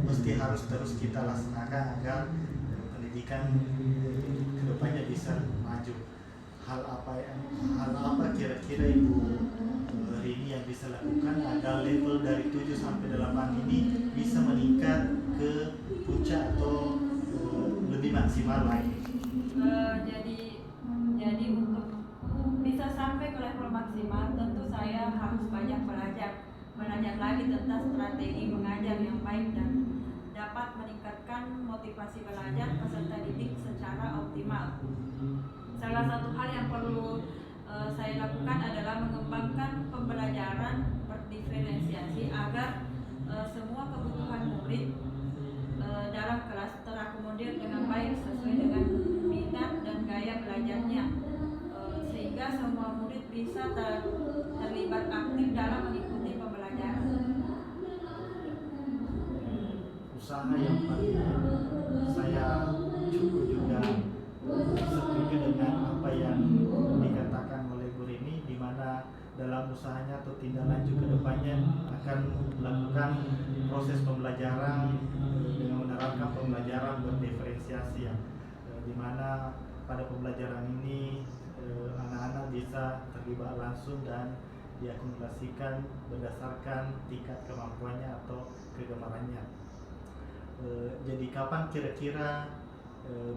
mesti harus terus kita laksanakan agar pendidikan kedepannya bisa maju. Hal apa kira-kira Ibu Rini yang bisa lakukan agar level dari 7 sampai 8 ini bisa meningkat ke puncak atau lebih maksimal lagi? Jadi untuk bisa sampai ke level maksimal, tentu saya harus banyak belajar lagi tentang strategi mengajar yang baik dan dapat meningkatkan motivasi belajar peserta didik secara optimal. Salah satu hal yang perlu saya lakukan adalah mengembangkan pembelajaran berdiferensiasi agar semua kebutuhan murid dalam kelas terakomodir dengan baik sesuai dengan minat dan gaya belajarnya, sehingga semua murid bisa terlibat aktif dalam mengikuti pembelajaran. Usaha yang paling saya cukup juga setuju dengan apa yang dikatakan oleh Bu Rini, di mana dalam usahanya atau tindak lanjut ke depannya akan melakukan proses pembelajaran dengan menerapkan pembelajaran berdiferensiasi, yang di mana pada pembelajaran ini anak-anak bisa terlibat langsung dan diakumulasikan berdasarkan tingkat kemampuannya atau kegemarannya. Jadi kapan kira-kira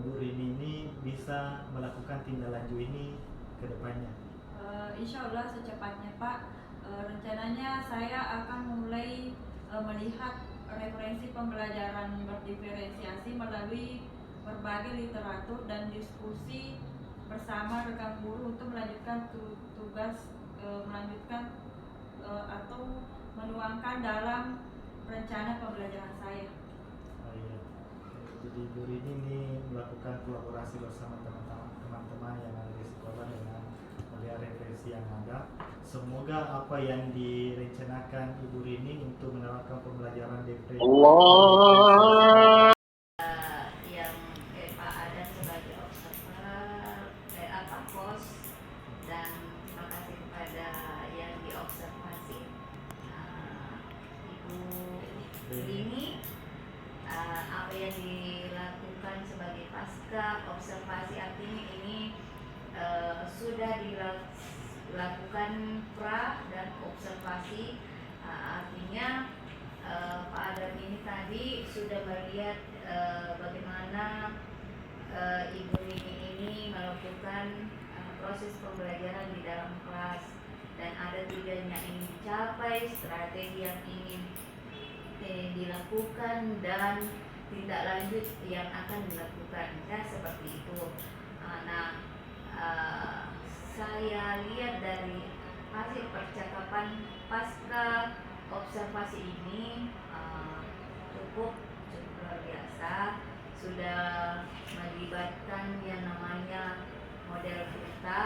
Bu Rini ini bisa melakukan tindak lanjut ini ke depannya? Insya Allah secepatnya Pak. Rencananya saya akan mulai melihat referensi pembelajaran berdiferensiasi melalui berbagai literatur dan diskusi bersama rekan guru untuk melanjutkan tugas atau menuangkan dalam rencana pembelajaran saya. Jadi Bu Rini ini melakukan kolaborasi bersama teman-teman yang ada di sekolah dengan melihat referensi yang ada. Semoga apa yang direncanakan Ibu Rini untuk menerapkan pembelajaran diferensiasi yang Pak ada sebagai observer pos, dan terima kasih kepada yang diobservasi Ibu Rini. Apa yang dilakukan sebagai pasca observasi artinya ini sudah dilakukan pra dan observasi, artinya Pak Adam ini tadi sudah melihat bagaimana Ibu Rini ini melakukan proses pembelajaran di dalam kelas, dan ada tujuan yang ingin dicapai, strategi yang ingin dilakukan, dan tindak lanjut yang akan dilakukan, ya seperti itu. Saya lihat dari hasil percakapan pasca observasi ini cukup luar biasa, sudah melibatkan yang namanya model kita,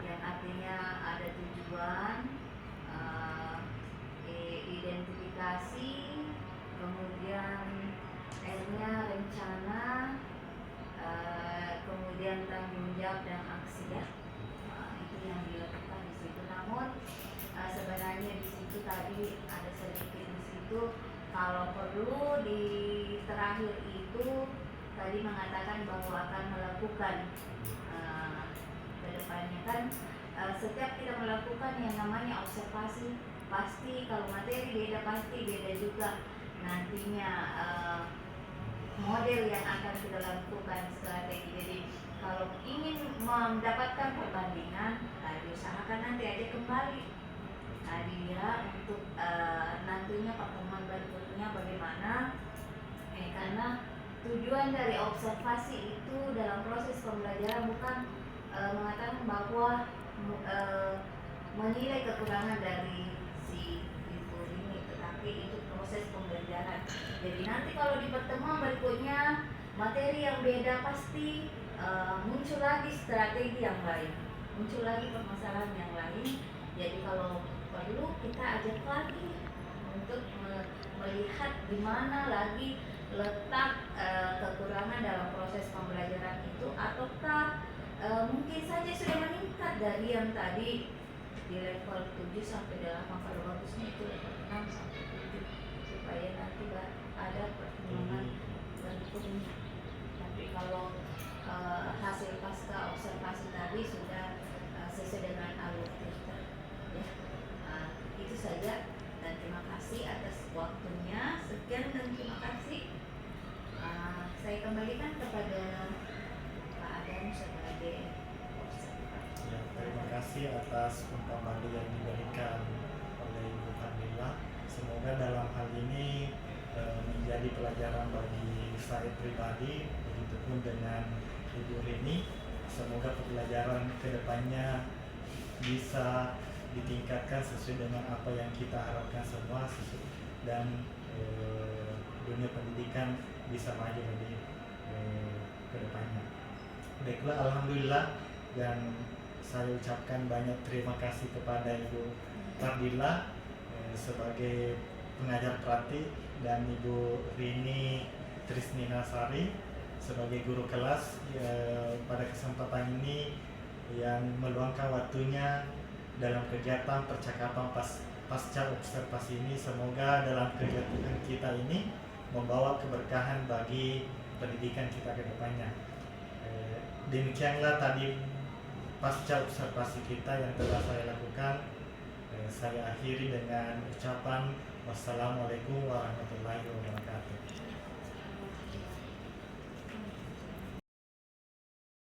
yang artinya ada tujuan, identifikasi, kemudian R-nya rencana, kemudian tanggung jawab dan aksi, ya. Itu yang dilakukan di situ. Namun sebenarnya di situ tadi ada sedikit di situ, kalau perlu di terakhir itu tadi mengatakan bahwa akan melakukan kedepannya kan setiap kita melakukan yang namanya observasi, pasti kalau materi beda pasti beda juga nantinya model yang akan kita lakukan, strategi. Jadi kalau ingin mendapatkan perbandingan, diusahakan nanti aja kembali dia untuk nantinya pertemuan berikutnya bagaimana. Karena tujuan dari observasi itu dalam proses pembelajaran bukan mengatakan bahwa menilai kekurangan dari si guru ini, tetapi itu proses pembelajaran. Jadi nanti kalau di pertemuan berikutnya materi yang beda pasti muncul lagi strategi yang lain, muncul lagi permasalahan yang lain. Jadi kalau perlu kita ajak lagi untuk melihat di mana lagi letak kekurangan dalam proses pembelajaran itu, ataukah mungkin saja sudah meningkat dari yang tadi di level 7 sampai 8, kalau bagusnya itu level 6 sampai 7, supaya nanti ada perkembangan berikutnya. Tapi kalau hasil pasca observasi tadi sudah sesuai dengan alur kita, ya. Itu saja, dan terima kasih atas waktunya. Sekian dan terima kasih. Saya kembalikan kepada Pak Adam sebagai observator. Ya, terima kasih atas umpan balik yang diberikan oleh Ibu Fadila. Semoga dalam hal ini menjadi pelajaran bagi saya pribadi, begitupun dengan Ibu Rini. Semoga pembelajaran kedepannya bisa ditingkatkan sesuai dengan apa yang kita harapkan semua, dan dunia pendidikan bisa maju lebih ke depannya. Baiklah, alhamdulillah, dan saya ucapkan banyak terima kasih kepada Ibu Fadila sebagai pengajar praktik, dan Ibu Rini Trisninasari sebagai guru kelas pada kesempatan ini yang meluangkan waktunya dalam kegiatan percakapan pasca observasi ini. Semoga dalam kegiatan kita ini membawa keberkahan bagi pendidikan kita ke depannya. Demikianlah tadi pasca observasi kita yang telah saya lakukan. Saya akhiri dengan ucapan wassalamualaikum warahmatullahi wabarakatuh.